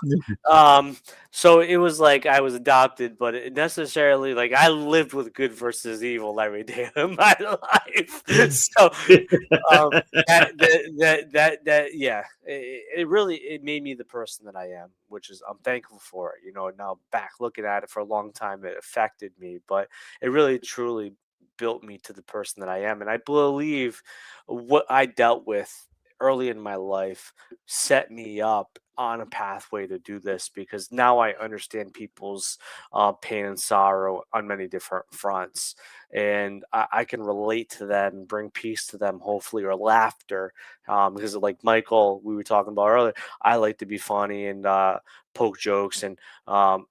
um, so it was like I was adopted, but it necessarily like I lived with good versus evil every day of my life. So um, yeah, it really it made me the person that I am, which is I'm thankful for it. Now back looking at it for a long time, it affected me, but it really truly built me to the person that I am, and I believe what I dealt with early in my life set me up on a pathway to do this, because now I understand people's pain and sorrow on many different fronts, and I can relate to them and bring peace to them, hopefully, or laughter. Because, like Michael, we were talking about earlier, I like to be funny and poke jokes and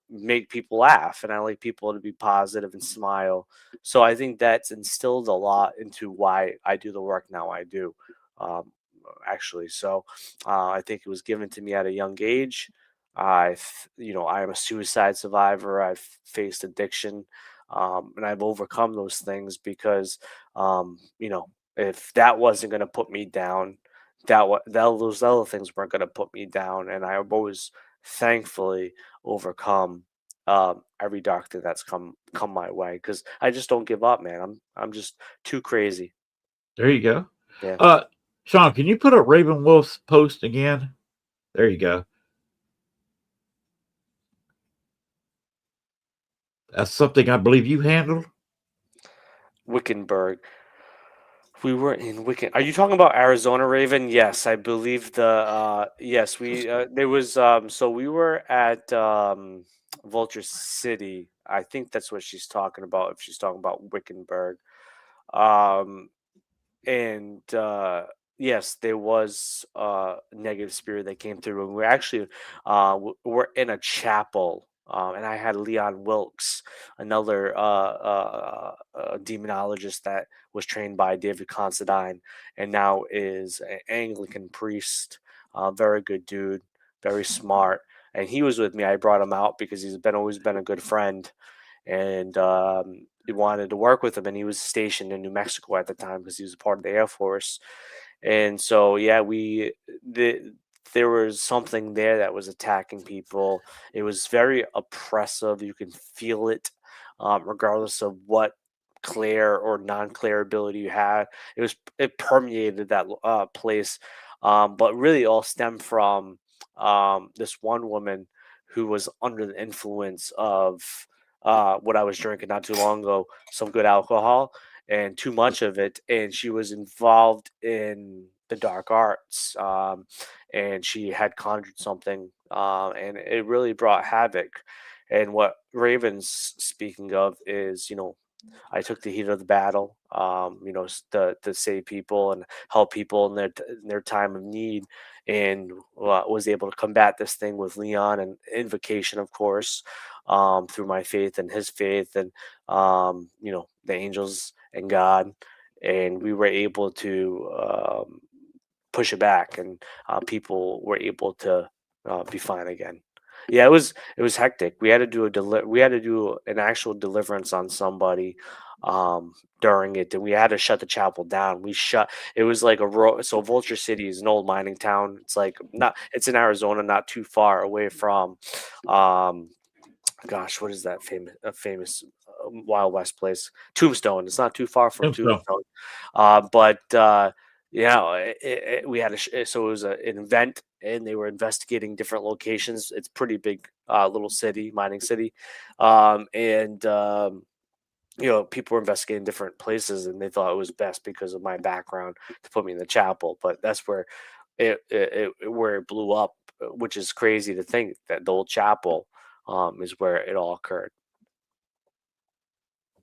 make people laugh, and I like people to be positive and smile. So I think that's instilled a lot into why I do the work now I do. Um, Actually, so I think it was given to me at a young age. I am a suicide survivor. I've faced addiction, and I've overcome those things because, if that wasn't going to put me down, those other things weren't going to put me down, and I've always thankfully overcome every dark thing that's come my way, because I just don't give up, man. I'm just too crazy. There you go. Yeah. Uh, Sean, can you put up Raven Wolf's post again? There you go. That's something I believe you handled. Wickenburg. We were in Wicken. Are you talking about Arizona Raven? Yes, I believe yes, we there was so we were at Vulture City. I think that's what she's talking about, if she's talking about Wickenburg. Um and yes, there was a negative spirit that came through, and we're actually we're in a chapel, and I had Leon Wilkes, another demonologist that was trained by David Considine and now is an Anglican priest. Very good dude, very smart, and he was with me. I brought him out because he's been always been a good friend, and he wanted to work with him, and he was stationed in New Mexico at the time because he was a part of the Air Force. And so yeah, there was something there that was attacking people. It was very oppressive. You can feel it, regardless of what clear or non-clear ability you had. It permeated that place, but really all stemmed from this one woman who was under the influence of what I was drinking not too long ago, some good alcohol and too much of it, and she was involved in the dark arts, and she had conjured something, and it really brought havoc. And what Raven's speaking of is, I took the heat of the battle, to save people and help people in their time of need, and was able to combat this thing with Leon and invocation, of course, through my faith and his faith, and the angels and God, and we were able to push it back, and people were able to be fine again. Yeah, it was hectic. We had to do we had to do an actual deliverance on somebody during it, and we had to shut the chapel down. It was like so Vulture City is an old mining town. It's like not it's in Arizona, not too far away from um gosh, what is that famous Wild West place? Tombstone. It's not too far from Tombstone. Tombstone. But you know, we had so it was an event, and they were investigating different locations. It's pretty big, little city, mining city, and you know, people were investigating different places, and they thought it was best because of my background to put me in the chapel. But that's where where it blew up, which is crazy to think that the old chapel is where it all occurred.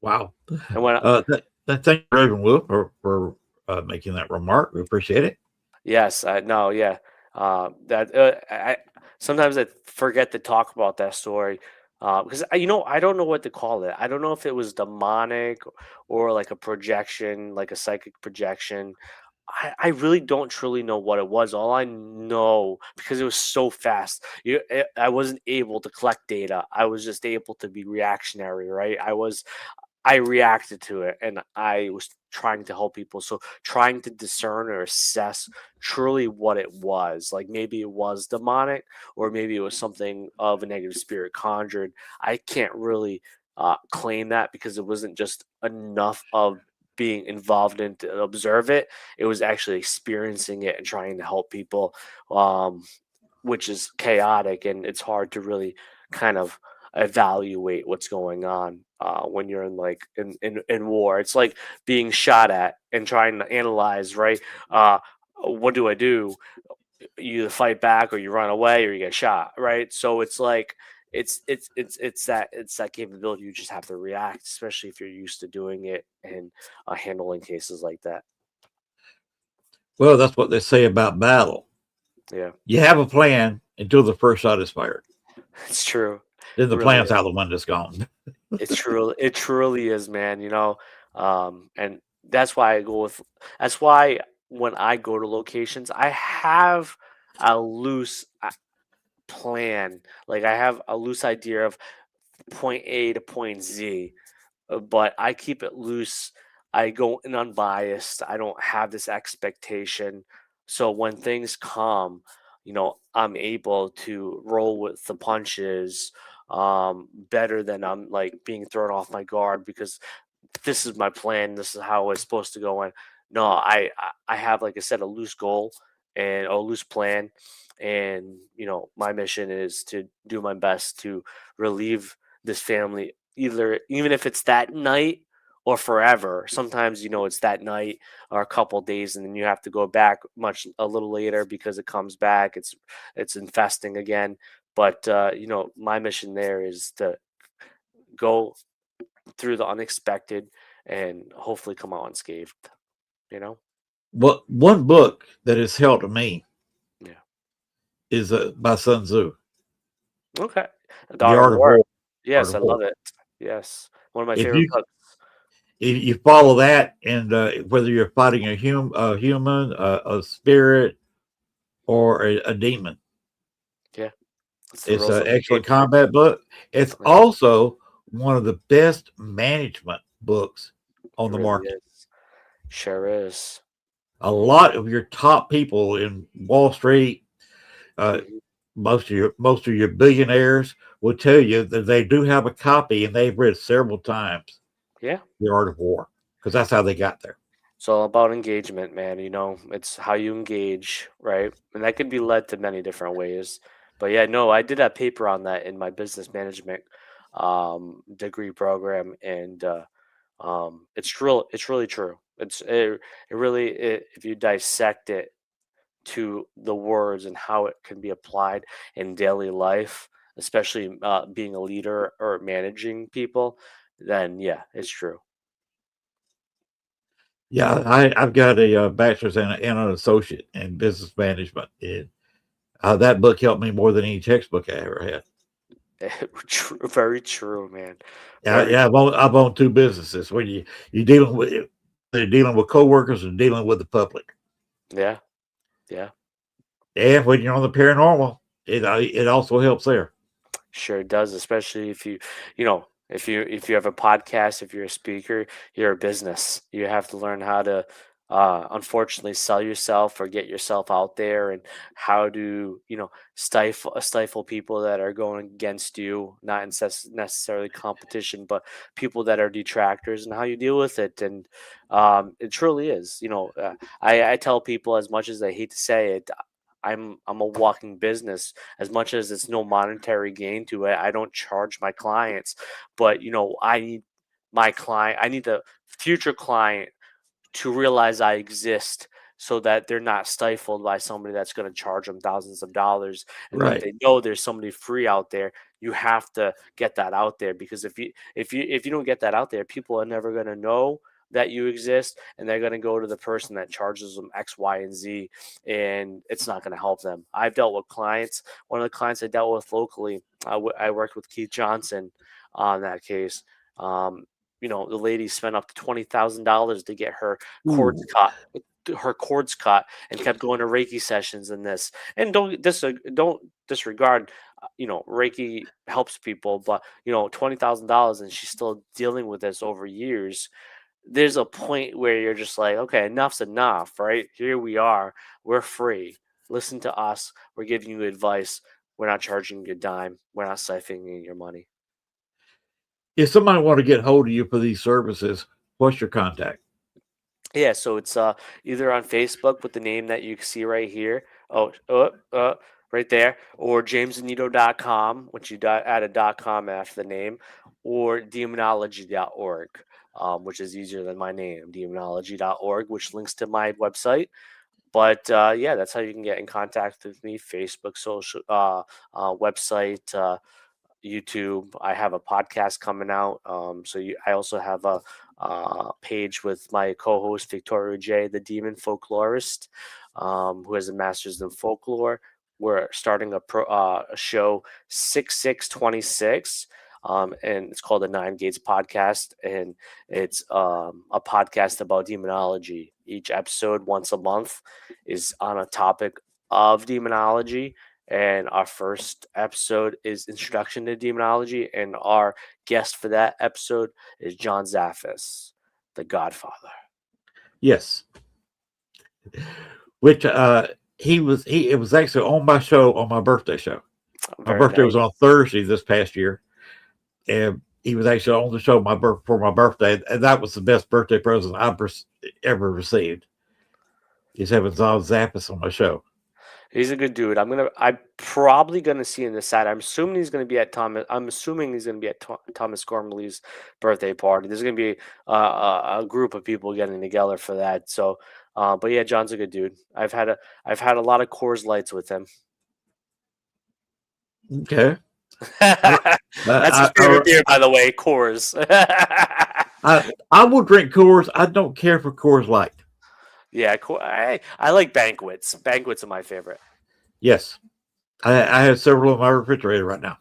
Wow. And when Thank you, Raven Wolf, for making that remark. We appreciate it. yes, I know, yeah, that I sometimes I forget to talk about that story because you know, I don't know what to call it. I don't know if it was demonic or like a projection, like a psychic projection. I really don't truly know what it was. All I know, because it was so fast, I wasn't able to collect data. I was just able to be reactionary, right? I reacted to it, and I was trying to help people. So trying to discern or assess truly what it was. Like maybe it was demonic, or maybe it was something of a negative spirit conjured. I can't really claim that because it wasn't just enough of being involved in to observe it. It was actually experiencing it and trying to help people. Which is chaotic, and it's hard to really kind of evaluate what's going on when you're in like in war. It's like being shot at and trying to analyze, right? What do I do? You either fight back or you run away or you get shot, right? So it's like it's that capability. You just have to react, especially if you're used to doing it and handling cases like that. Well, that's what they say about battle. Yeah, You have a plan until the first shot is fired. it's true. Then It the really plan's out the window's gone. it truly is, man, you know. And that's why I go with that's why when I go to locations, I have a loose plan. Like I have a loose idea of point A to point Z, but I keep it loose. I go in unbiased. I don't have this expectation. So when things come, you know, I'm able to roll with the punches better than I'm like being thrown off my guard because this is my plan. This is how it's supposed to go. And no, I have, like I said, a loose goal and a loose plan. And you know, my mission is to do my best to relieve this family, either even if it's that night or forever. Sometimes you know it's that night or a couple days, and then you have to go back much a little later because it comes back. It's infesting again. But you know, my mission there is to go through the unexpected and hopefully come out unscathed, you know? But one book that has helped me Yeah. is by Sun Tzu, Okay. The The Art of Art of War. War. Art Yes, I of War. love it. Yes. One of my If favorite you books. if you follow that, and whether you're fighting a human, a spirit, or a demon, Yeah. It's the it's rules an of excellent engagement. combat book. It's Definitely. also one of the best management books It on the really market. is. Sure is. A lot of your top people in Wall Street, uh, Mhm. most of your billionaires will tell you that they do have a copy and they've read several times Yeah. The Art of War because that's how they got there. It's all about engagement, man. You know, it's how you engage, right? And that can be led to many different ways. But yeah, no, I did a paper on that in my business management degree program, and it's really true. It really if you dissect it to the words and how it can be applied in daily life, especially being a leader or managing people, then yeah, it's true. Yeah, I've got a bachelor's and an associate in business management. And that book helped me more than any textbook I ever had. Very true, man. Yeah, Very yeah, I've owned two businesses. When you're dealing with they're dealing with coworkers and dealing with the public, yeah, yeah. and when you're on the paranormal, it also helps there. Sure it does, especially if if you have a podcast, if you're a speaker, you're a business. You have to learn how to unfortunately sell yourself or get yourself out there, and how to, stifle people that are going against you, not necessarily competition, but people that are detractors, and how you deal with it. And it truly is, I tell people, as much as I hate to say it, I'm a walking business. As much as it's no monetary gain to it, I don't charge my clients, but I need I need the future client to realize I exist, so that they're not stifled by somebody that's going to charge them thousands of dollars, and that Right. they know there's somebody free out there. You have to get that out there, because if you don't get that out there, people are never going to know that you exist, and they're going to go to the person that charges them X, Y, and Z, and it's not going to help them. I've dealt with clients. One of the clients I dealt with locally, I worked with Keith Johnson on that case. Um, the lady spent up to $20,000 to get her cords Ooh. cut, and kept going to Reiki sessions and this. And don't disregard, Reiki helps people, but $20,000, and she's still dealing with this over years. There's a point where you're just like, okay, enough's enough, right? Here we are, we're free. Listen to us. We're giving you advice. We're not charging you a dime. We're not siphoning your money. If somebody want to get hold of you for these services, what's your contact? Yeah, so it's either on Facebook with the name that you see right here. Right there, or jamesannitto.com, which you add a .com after the name, or demonology.org, which is easier than my name, demonology.org, which links to my website. But yeah, that's how you can get in contact with me: Facebook, social, website, YouTube. I have a podcast coming out. I also have a page with my co-host Victoria J, the Demon Folklorist, who has a master's in folklore. We're starting a show 6626. And it's called the Nine Gates Podcast, and it's a podcast about demonology. Each episode, once a month, is on a topic of demonology, and our first episode is Introduction to Demonology, and our guest for that episode is John Zaffis, the Godfather. Yes. Which it was actually on my show, on my birthday show. My Very birthday nice. was on Thursday this past year, and he was actually on the show for my birthday, and that was the best birthday present I've ever received. Is having John Zappis on my show. He's a good dude. I'm probably gonna see him this Saturday. I'm assuming he's gonna be at Thomas Gormley's birthday party. There's gonna be a group of people getting together for that. So, but yeah, John's a good dude. I've had a lot of Coors Lights with him. Okay. That's his favorite beer, by the way, Coors. I will drink Coors. I don't care for Coors Light. Yeah, I like Banquets. Banquets are my favorite. Yes. I have several in my refrigerator right now.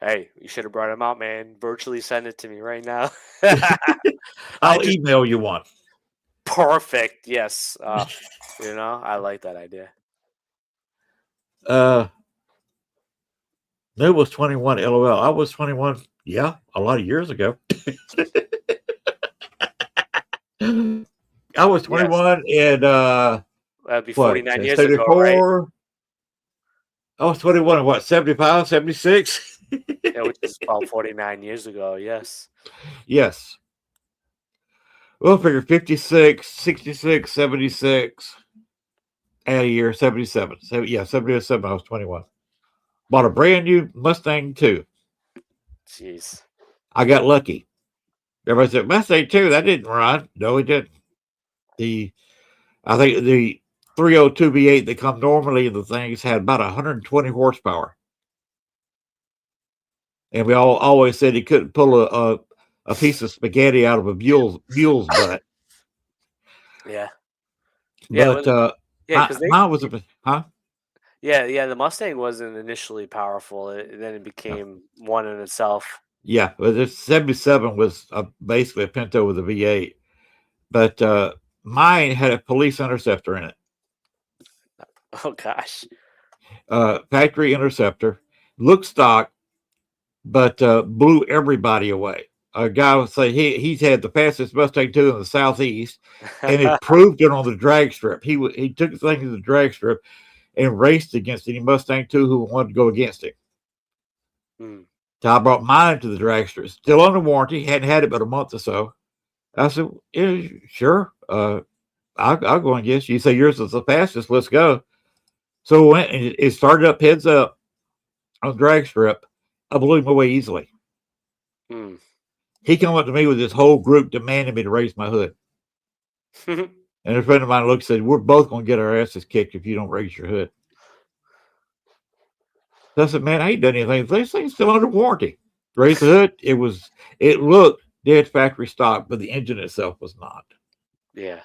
Hey, you should have brought them out, man. Virtually send it to me right now. I'll email you one. Perfect. Yes. I like that idea. No was 21, LOL. I was 21, yeah, a lot of years ago. I was 21 and that'd be 49 years ago, right? I was 21 and 75, 76? Yeah, which is about 49 years ago, yes. Yes. We'll figure 56, 66, 76, add a year, 77. So, yeah, 77, I was 21. Bought a brand new Mustang too. Jeez. I got lucky. Everybody said, Mustang 2, that didn't run. No, it didn't. I think the 302 V8 that come normally in the things had about 120 horsepower. And we all always said he couldn't pull a piece of spaghetti out of a mule's butt. Yeah. But because mine was huh? Yeah, the Mustang wasn't initially powerful. Then it became one in itself. Yeah, but this 77 was basically a Pinto with a V8. But mine had a police interceptor in it. Oh, gosh. Factory interceptor. Looked stock, but blew everybody away. A guy would say he's had the fastest Mustang 2 in the Southeast, and it proved it on the drag strip. He took the thing to the drag strip and raced against any Mustang 2 who wanted to go against him. So I brought mine to the drag strip, still under warranty, hadn't had it but a month or so. I said, yeah, sure, I'll go against you. You say yours is the fastest, let's go. So we went, and it started up heads up on the drag strip. I blew him away easily. He came up to me with his whole group demanding me to raise my hood. And a friend of mine looked and said, we're both going to get our asses kicked if you don't raise your hood. So I said, man, I ain't done anything. This thing's still under warranty. Raise the hood. It looked dead factory stock, but the engine itself was not. Yeah.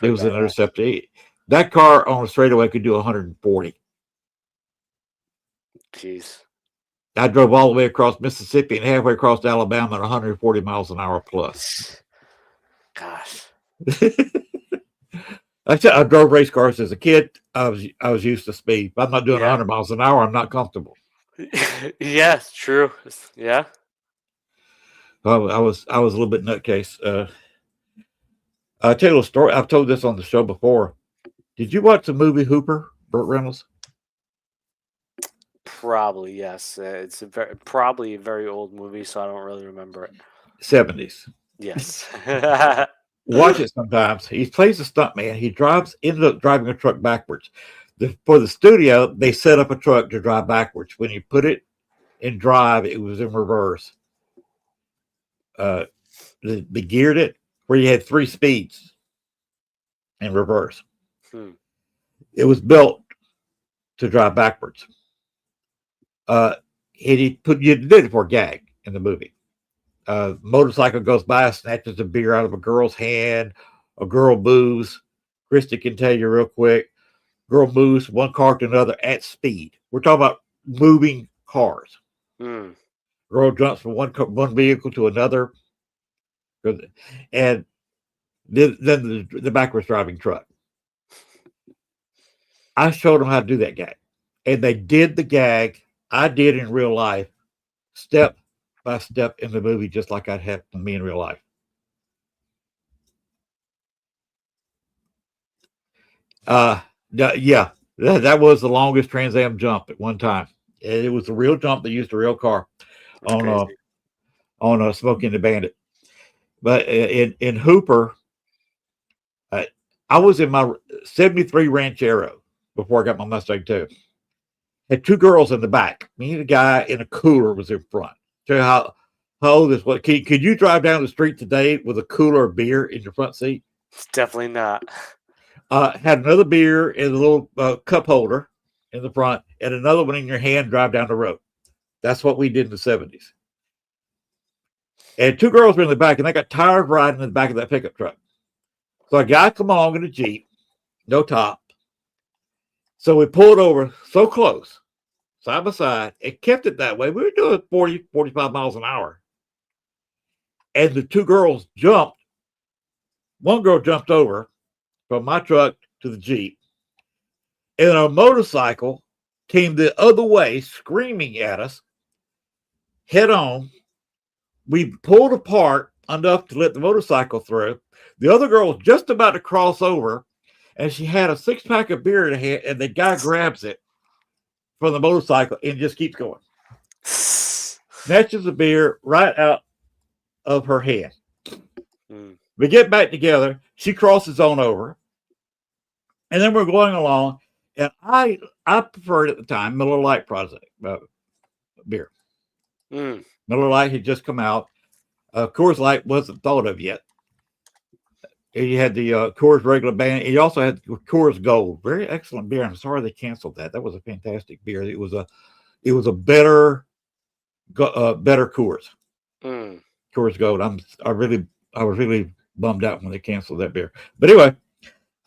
It was an Interceptor. That car on a straightaway could do 140. Jeez. I drove all the way across Mississippi and halfway across Alabama at 140 miles an hour plus. Gosh. I drove race cars as a kid. I was used to speed. If I'm not doing 100 miles an hour, I'm not comfortable. Yeah, true. Yeah. I was a little bit nutcase. I'll tell you a story. I've told this on the show before. Did you watch the movie Hooper, Burt Reynolds? Probably, yes. It's probably a very old movie, so I don't really remember it. 70s. Yes. Watch it sometimes. He plays a stuntman. He ended up driving a truck backwards. For the studio, they set up a truck to drive backwards. When you put it in drive, it was in reverse. They geared it where you had 3 speeds in reverse. It was built to drive backwards. You did it for a gag in the movie. Motorcycle goes by, snatches a beer out of a girl's hand. A girl moves. Christy can tell you real quick. Girl moves one car to another at speed. We're talking about moving cars. Girl jumps from one vehicle to another, and then the backwards driving truck. I showed them how to do that gag, and they did the gag I did in real life, step by step in the movie, just like I'd have to me in real life. Yeah, that was the longest Trans Am jump at one time. It was a real jump. They used a real car on Smokey and the Bandit. But in Hooper, I was in my 73 Ranchero before I got my Mustang 2. Had 2 girls in the back. Me and a guy in a cooler was in front. Show you how old this was. Could you drive down the street today with a cooler of beer in your front seat? Definitely not. Had another beer in a little cup holder in the front and another one in your hand, drive down the road. That's what we did in the 70s. And 2 girls were in the back, and they got tired of riding in the back of that pickup truck. So a guy come along in a Jeep, no top. So we pulled over so close, side by side, and kept it that way. We were doing 40, 45 miles an hour. And the 2 girls jumped. One girl jumped over from my truck to the Jeep. And a motorcycle came the other way, screaming at us, head on. We pulled apart enough to let the motorcycle through. The other girl was just about to cross over, and she had a 6-pack of beer in her hand, and the guy grabs it from the motorcycle and just keeps going. Snatches the beer right out of her hand. We get back together. She crosses on over, and then we're going along. And I preferred at the time Miller Lite beer. Miller Lite had just come out. Coors Light wasn't thought of yet. You had the Coors regular band. You also had Coors Gold, very excellent beer. I'm sorry they canceled that. That was a fantastic beer. It was a better Coors. Coors Gold. I was really bummed out when they canceled that beer. But anyway,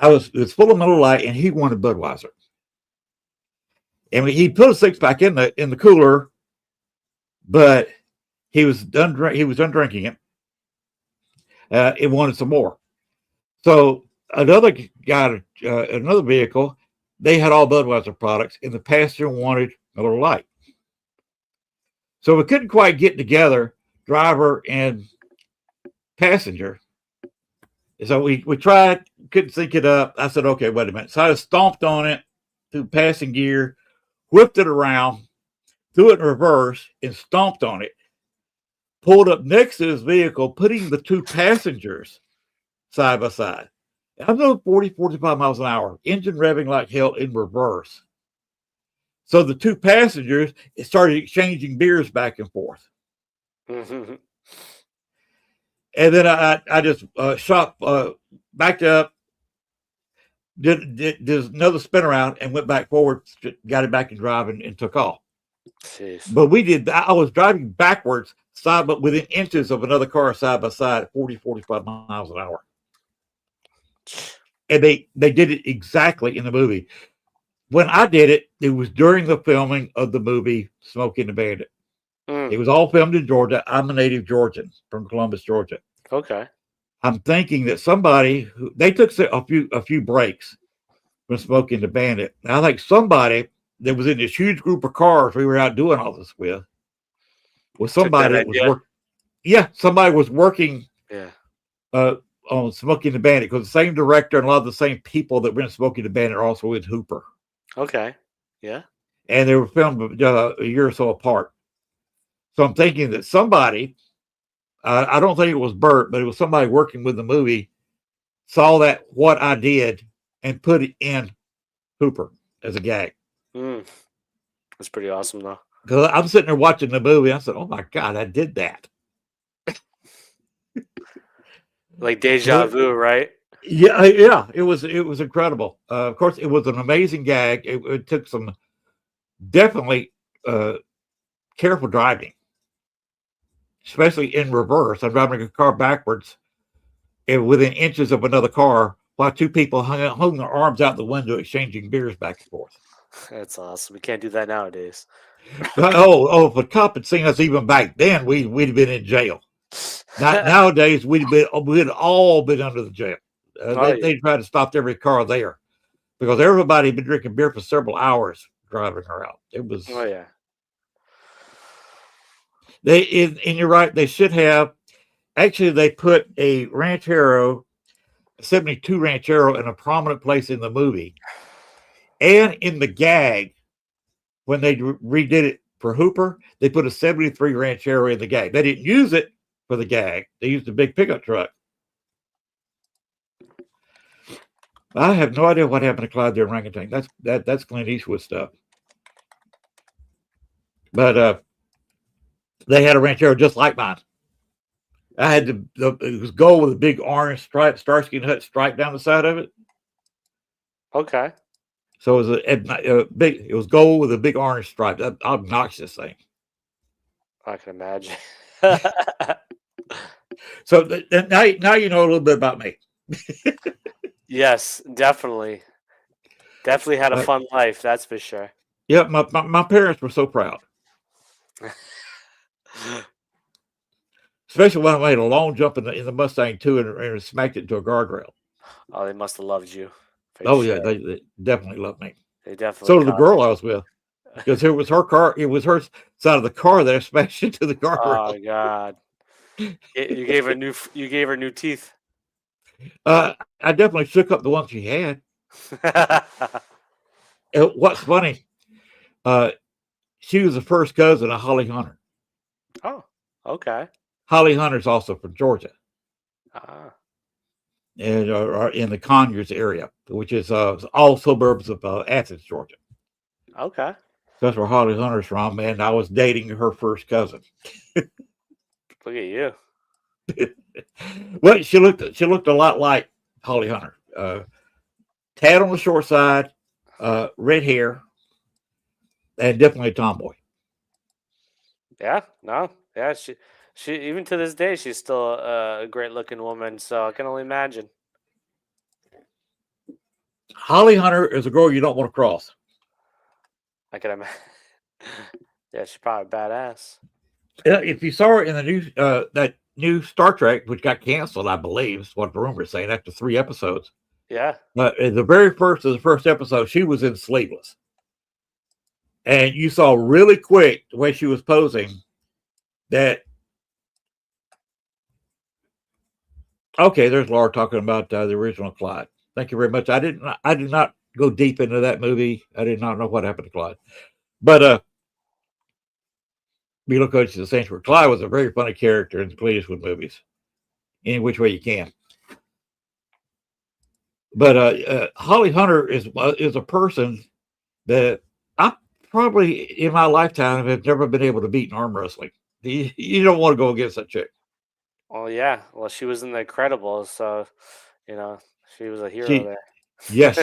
it's full of Miller Lite, and he wanted Budweiser. And he put a 6-pack in the cooler, but he was done drinking it. It wanted some more. So another guy, another vehicle, they had all Budweiser products, and the passenger wanted Miller Lite. So we couldn't quite get together, driver and passenger. So we tried, couldn't sync it up. I said, okay, wait a minute. So I stomped on it through passing gear, whipped it around, threw it in reverse, and stomped on it. Pulled up next to his vehicle, putting the two passengers side by side. I'm going 40, 45 miles an hour, engine revving like hell in reverse. So the two passengers started exchanging beers back and forth. Mm-hmm. And then I just shot, backed up, did another spin around and went back forward, got it back in drive and took off. Jeez. But I was driving backwards, but within inches of another car side by side at 40, 45 miles an hour. And they did it exactly in the movie. When I did it, it was during the filming of the movie Smokey and the Bandit. It was all filmed in Georgia. I'm a native Georgian from Columbus, Georgia. Okay. I'm thinking that somebody they took a few breaks from Smokey and the Bandit. And I think somebody that was in this huge group of cars we were out doing all this with was somebody that was working. Yeah, somebody was working. Yeah. On Smokey and the Bandit, because the same director and a lot of the same people that were in Smokey and the Bandit are also in Hooper. Okay. Yeah. And they were filmed a year or so apart. So I'm thinking that somebody, I don't think it was Bert, but it was somebody working with the movie, saw that what I did and put it in Hooper as a gag. That's pretty awesome, though. Because I'm sitting there watching the movie, I said, "Oh my God, I did that." Like deja vu, right? Yeah, it was incredible. Of course, it was an amazing gag. It took some definitely careful driving, especially in reverse. I'm driving a car backwards and within inches of another car while two people hung their arms out the window exchanging beers back and forth. That's awesome. We can't do that nowadays. If a cop had seen us even back then, we'd have been in jail. Nowadays, we'd all been under the jail. They tried to stop every car there because everybody had been drinking beer for several hours driving her out. It was. Oh yeah. And you're right. They should have. Actually, they put a Ranchero, 72 Ranchero, in a prominent place in the movie, and in the gag when they redid it for Hooper, they put a 73 Ranchero in the gag. They didn't use it for the gag. They used a big pickup truck. I have no idea what happened to Clyde the Orangutan. That's Clint Eastwood stuff. But they had a Ranchero just like mine. I had it was gold with a big orange stripe, Starsky and Hutch stripe down the side of it. Okay. So it was it was gold with a big orange stripe. That obnoxious thing. I can imagine. So now you know a little bit about me. Yes, definitely. Definitely had a fun life, that's for sure. Yeah, my parents were so proud. Especially when I made a long jump in the Mustang too and smacked it into a guardrail. Oh, they must have loved you. Oh sure. Yeah, they definitely loved me. They definitely. So did the girl I was with, because it was her car. It was her side of the car that I smashed into the guardrail. Oh God! You gave her new teeth. I definitely shook up the one she had. What's funny? She was the first cousin of Holly Hunter. Oh, okay. Holly Hunter's also from Georgia. And in the Conyers area, which is all suburbs of Athens, Georgia. Okay. That's where Holly Hunter's from, and I was dating her first cousin. Look at you. Well, she looked a lot like Holly Hunter. Tad on the short side, red hair, and definitely a tomboy. Yeah, no, yeah, she even to this day she's still a great looking woman. So I can only imagine. Holly Hunter is a girl you don't want to cross. I can imagine. Yeah, she's probably badass. If you saw her in the new that new Star Trek, which got canceled, I believe, is what the rumor is saying, after 3 episodes. Yeah. In the very first episode, she was in sleeveless. And you saw really quick the way she was posing that. Okay, there's Laura talking about the original Clyde. Thank you very much. I did not go deep into that movie. I did not know what happened to Clyde, but Mila Coach the Sanctuary. Clyde was a very funny character in the Clint Eastwood movies, any which way you can. But Holly Hunter is a person that I probably in my lifetime have never been able to beat in arm wrestling. You don't want to go against that chick. Well, yeah. Well, she was in The Incredibles, so you know she was a hero She, there. yeah,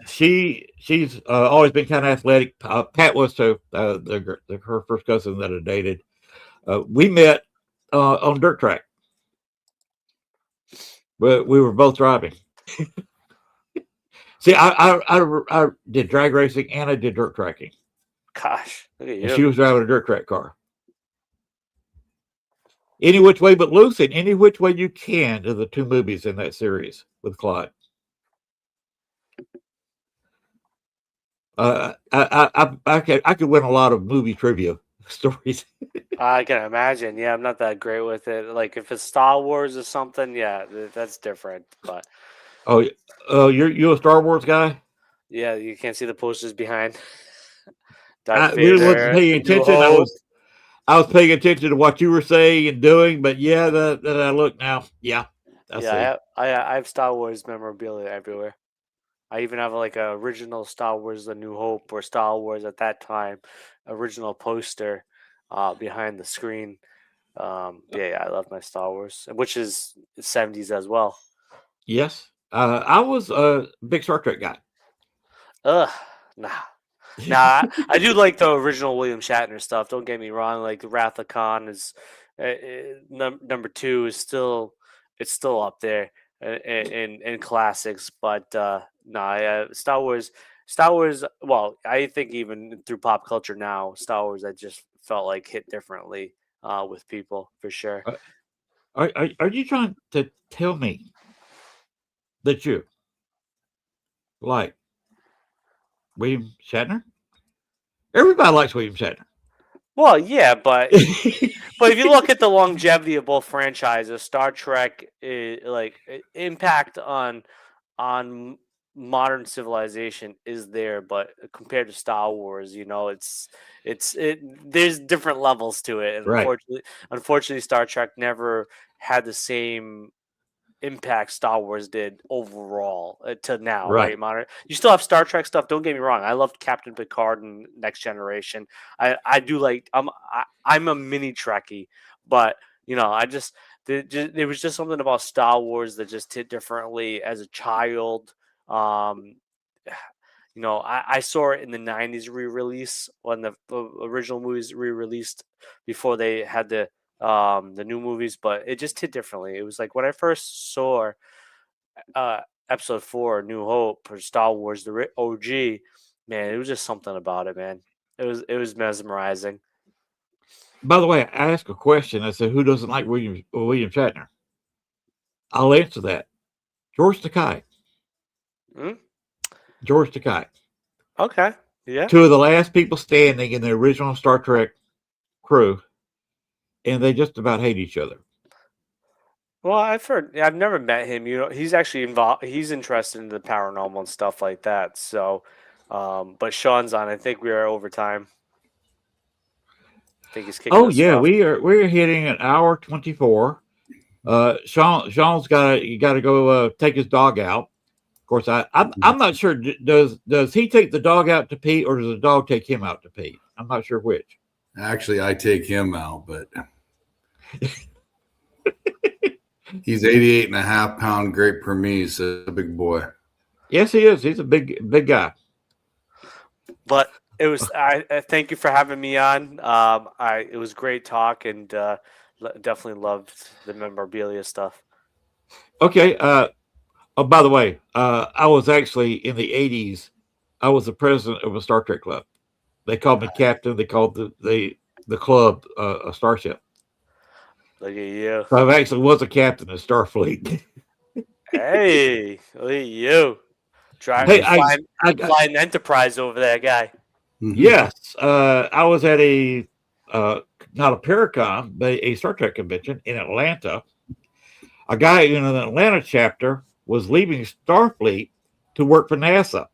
she's always been kind of athletic. Pat was too. Her first cousin that I dated. We met on dirt track, but we were both driving. See, I did drag racing and I did dirt tracking, Gosh, look at and you. she was driving a dirt track car. Any Which Way But Loose and Any Which Way You Can are the two movies in that series with Clyde. I could win a lot of movie trivia stories. I can imagine. Yeah, I'm not that great with it. Like if it's Star Wars or something, yeah, that's different. But You're a Star Wars guy? yeah, you can't see the posters behind. I Darth really wasn't Vader, paying A New attention. Hope. I was paying attention to what you were saying and doing, but yeah, that I look now. Yeah, I see. I have Star Wars memorabilia everywhere. I even have like a original Star Wars: A New Hope or Star Wars at that time original poster behind the screen. Yeah, I love my Star Wars, which is 70s as well. Yes, I was a big Star Trek guy. Ugh, nah. Nah, I do like the original William Shatner stuff. Don't get me wrong. Like Wrath of Khan is number 2 is still it's still up there in classics. But nah, Star Wars. Well, I think even through pop culture now, Star Wars I just felt like hit differently with people for sure. Are you trying to tell me that you like William Shatner? Everybody likes William Shatner. Well, yeah, but if you look at the longevity of both franchises, Star Trek, impact on modern civilization is there, but compared to Star Wars, there's different levels to it, and Right. unfortunately, Star Trek never had the same impact Star Wars did overall to now, Right. right? Modern. You still have Star Trek stuff. Don't get me wrong. I loved Captain Picard and Next Generation. I do like. I'm a mini Trekkie, but there was just something about Star Wars that just hit differently as a child. Um, I saw it in the '90s re-release when the original movies re-released before they had the new movies, but it just hit differently. It was like when I first saw episode 4, New Hope or Star Wars, the OG, man, it was just something about it, man. It was mesmerizing. By the way, I asked a question. I said, "Who doesn't like William Shatner?" I'll answer that. George Takei. Hmm? George Takei. Okay, yeah. Two of the last people standing in the original Star Trek crew, and they just about hate each other. Well, I've never met him. He's actually involved. He's interested in the paranormal and stuff like that. So, but Sean's on. I think we are over time. I think he's kicking Oh us yeah, off. we're hitting an hour 24. Sean's got to go take his dog out. Of course, I'm not sure. Does he take the dog out to pee, or does the dog take him out to pee? I'm not sure which. Actually, I take him out, but he's 88.5-pound Great Pyrenees, a big boy. Yes, he is. He's a big guy. But it was. I thank you for having me on. It was great talk, and definitely loved the memorabilia stuff. Okay. Oh, by the way, I was actually in the '80s. I was the president of a Star Trek club. They called me captain. They called the club a starship. Look at you. So I actually was a captain of Starfleet. Hey, look at you. Hey, Flying Enterprise over there, guy. Yes, I was at a not a Paracon, but a Star Trek convention in Atlanta. A guy in an Atlanta chapter was leaving Starfleet to work for NASA.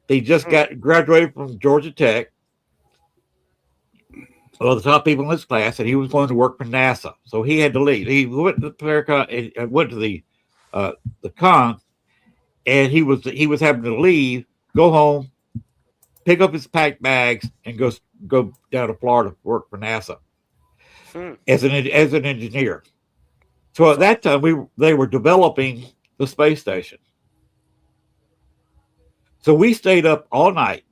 He just got graduated from Georgia Tech, one of the top people in his class, and he was going to work for NASA. So he had to leave. He went to the Paracon, went to the con, and he was having to leave, go home, pick up his packed bags, and go down to Florida to work for NASA as an engineer. So at that time, they were developing the space station. So we stayed up all night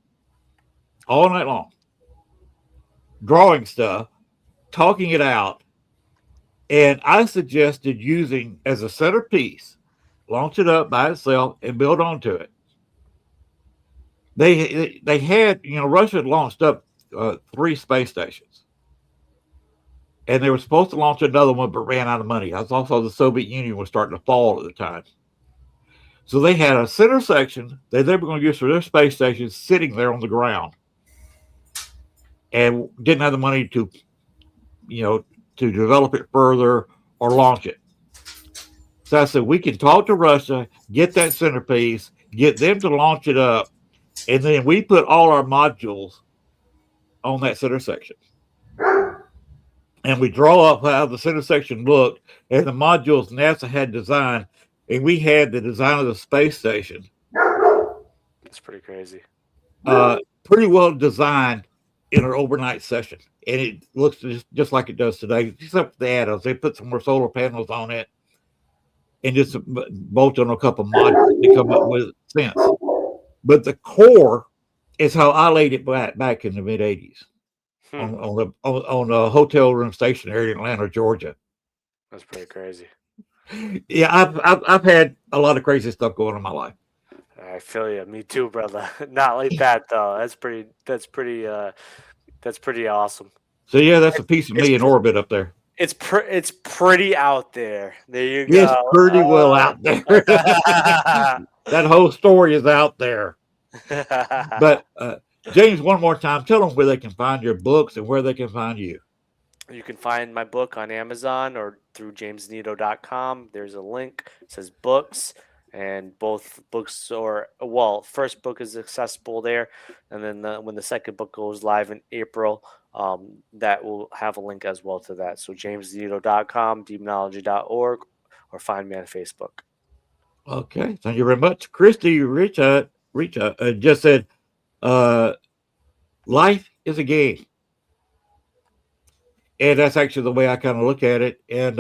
long, drawing stuff, talking it out, and I suggested using as a centerpiece, launch it up by itself and build onto it. They had, Russia had launched up 3 space stations, and they were supposed to launch another one, but ran out of money. Also, the Soviet Union was starting to fall at the time. So they had a center section that they were going to use for their space station sitting there on the ground, and didn't have the money to develop it further or launch it. So I said, we can talk to Russia, get that centerpiece, get them to launch it up, and then we put all our modules on that center section. And we draw up how the center section looked and the modules NASA had designed, and we had the design of the space station. That's pretty crazy. Pretty well designed in an overnight session. And it looks just like it does today, except for the add-ons. They put some more solar panels on it and just bolt on a couple of modules to come up with sense. But the core is how I laid it back in the mid '80s on a hotel room station area in Atlanta, Georgia. That's pretty crazy. Yeah, I've had a lot of crazy stuff going on in my life. I feel you. Me too, brother. Not like that though. That's pretty awesome. So yeah, that's a piece of me in orbit up there. It's pretty out there. There you go. It's pretty well out there. That whole story is out there. But James, one more time, tell them where they can find your books and where they can find you. You can find my book on Amazon or through jamesannitto.com. There's a link. It says books, and both books first book is accessible there, and then when the second book goes live in April, that will have a link as well to that. So jamesannitto.com, demonology.org, or find me on Facebook. Okay, thank you very much. Christy Richa just said, life is a game. And that's actually the way I kind of look at it. And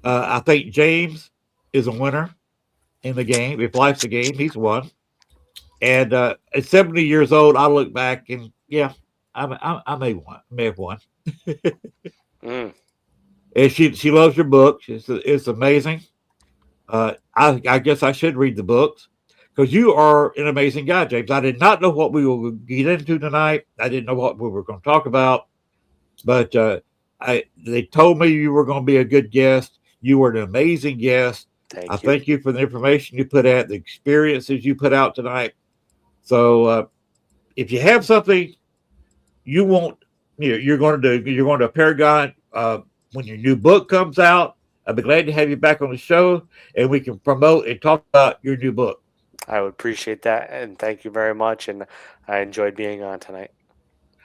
I think James is a winner in the game. If life's a game, he's won. And at 70 years old, I look back and, yeah, I may have won. And she loves your book. It's amazing. I guess I should read the books, because you are an amazing guy, James. I did not know what we would get into tonight. I didn't know what we were going to talk about, but they told me you were going to be a good guest. You were an amazing guest. Thank you for the information you put out, the experiences you put out tonight. So if you have something you want, you're going to Paragon when your new book comes out, I'd be glad to have you back on the show, and we can promote and talk about your new book. I would appreciate that, and thank you very much. And I enjoyed being on tonight.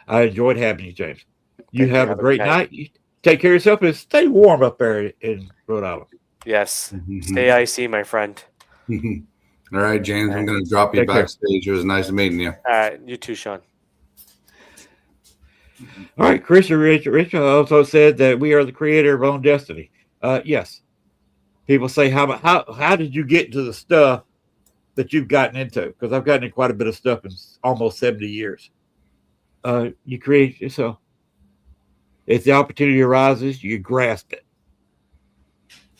I enjoyed having you, James. You have a great night. You take care of yourself and stay warm up there in Rhode Island. Yes. Stay icy, my friend. All right, James, I'm going to drop you backstage. It was nice meeting you. All right. You too, Sean. All right. Chris Rich also said that we are the creator of our own destiny. Yes. People say, how did you get to the stuff that you've gotten into? Because I've gotten in quite a bit of stuff in almost 70 years. You create yourself. If the opportunity arises, you grasp it.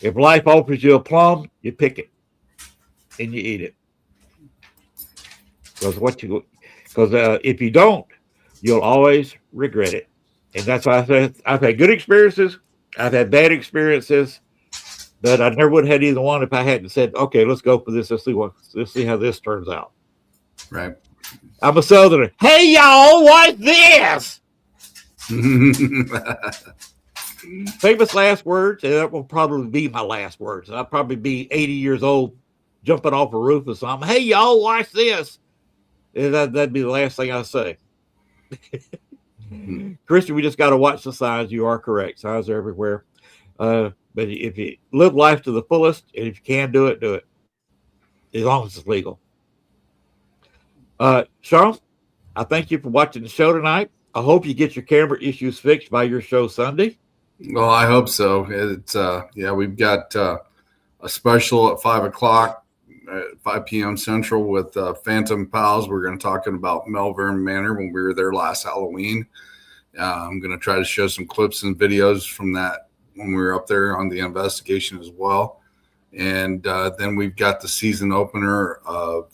If life offers you a plum, you pick it and you eat it. Because if you don't, you'll always regret it. And that's why I said I've had good experiences, I've had bad experiences, but I never would have had either one if I hadn't said, okay, let's go for this. Let's see how this turns out. Right. I'm a Southerner. Hey, y'all, what's this? Famous last words, and that will probably be my last words. I'll probably be 80 years old, jumping off a roof or something. Hey, y'all, watch this. And that'd be the last thing I say. Christian, we just got to watch the signs. You are correct. Signs are everywhere. But if you live life to the fullest, and if you can do it, as long as it's legal. Charles, I thank you for watching the show tonight. I hope you get your camera issues fixed by your show Sunday. Well, I hope so. It's we've got a special at 5 o'clock, 5 p.m. Central with Phantom Pals. We're going to talking about Melbourne Manor when we were there last Halloween. I'm going to try to show some clips and videos from that when we were up there on the investigation as well. And then we've got the season opener of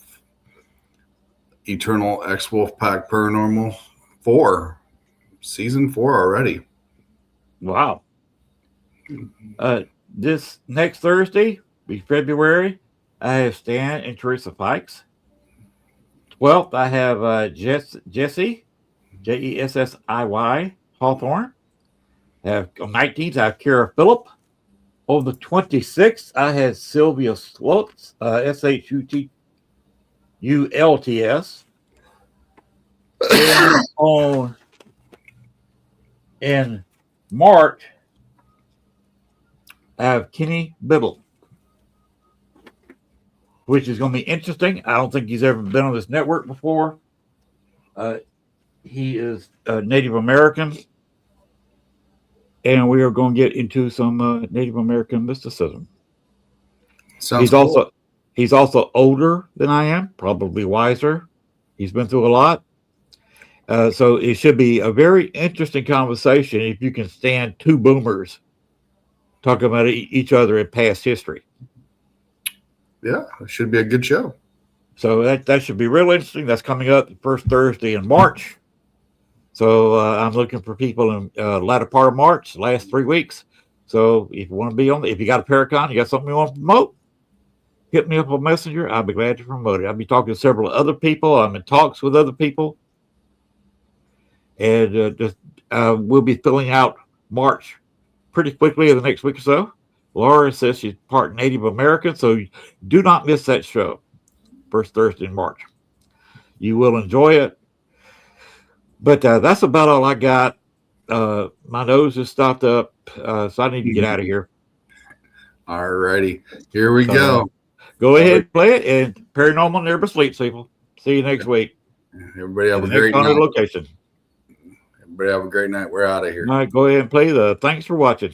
Eternal X Wolfpack Paranormal 4, season 4 already. Wow. This next Thursday, be February, I have Stan and Teresa Fikes. 12th, I have Jesse, Jessiy Hawthorne. On 19th, I have Kara Phillip. On the 26th, I had Sylvia Schultz, Shutults. And in March, I have Kenny Biddle, which is going to be interesting. I don't think he's ever been on this network before. He is Native American, and we are going to get into some Native American mysticism. Sounds cool. He's also older than I am, probably wiser. He's been through a lot. So it should be a very interesting conversation if you can stand two boomers talking about each other in past history. Yeah, it should be a good show. So that should be real interesting. That's coming up the first Thursday in March. So I'm looking for people in latter part of March, the last 3 weeks. So if you want to be on, if you got a Paracon, you got something you want to promote, hit me up on Messenger. I'll be glad to promote it. I'll be talking to several other people. I'm in talks with other people. And we'll be filling out March pretty quickly in the next week or so. Laura says she's part Native American, so do not miss that show. First Thursday in March. You will enjoy it. But that's about all I got. My nose is stopped up, so I need to get out of here. All righty. Here we go. Go ahead and play it. And Paranormal never sleeps, people. See you next week. Everybody have a great night. Location. Everybody have a great night. We're out of here. All right, go ahead and play the thanks for watching.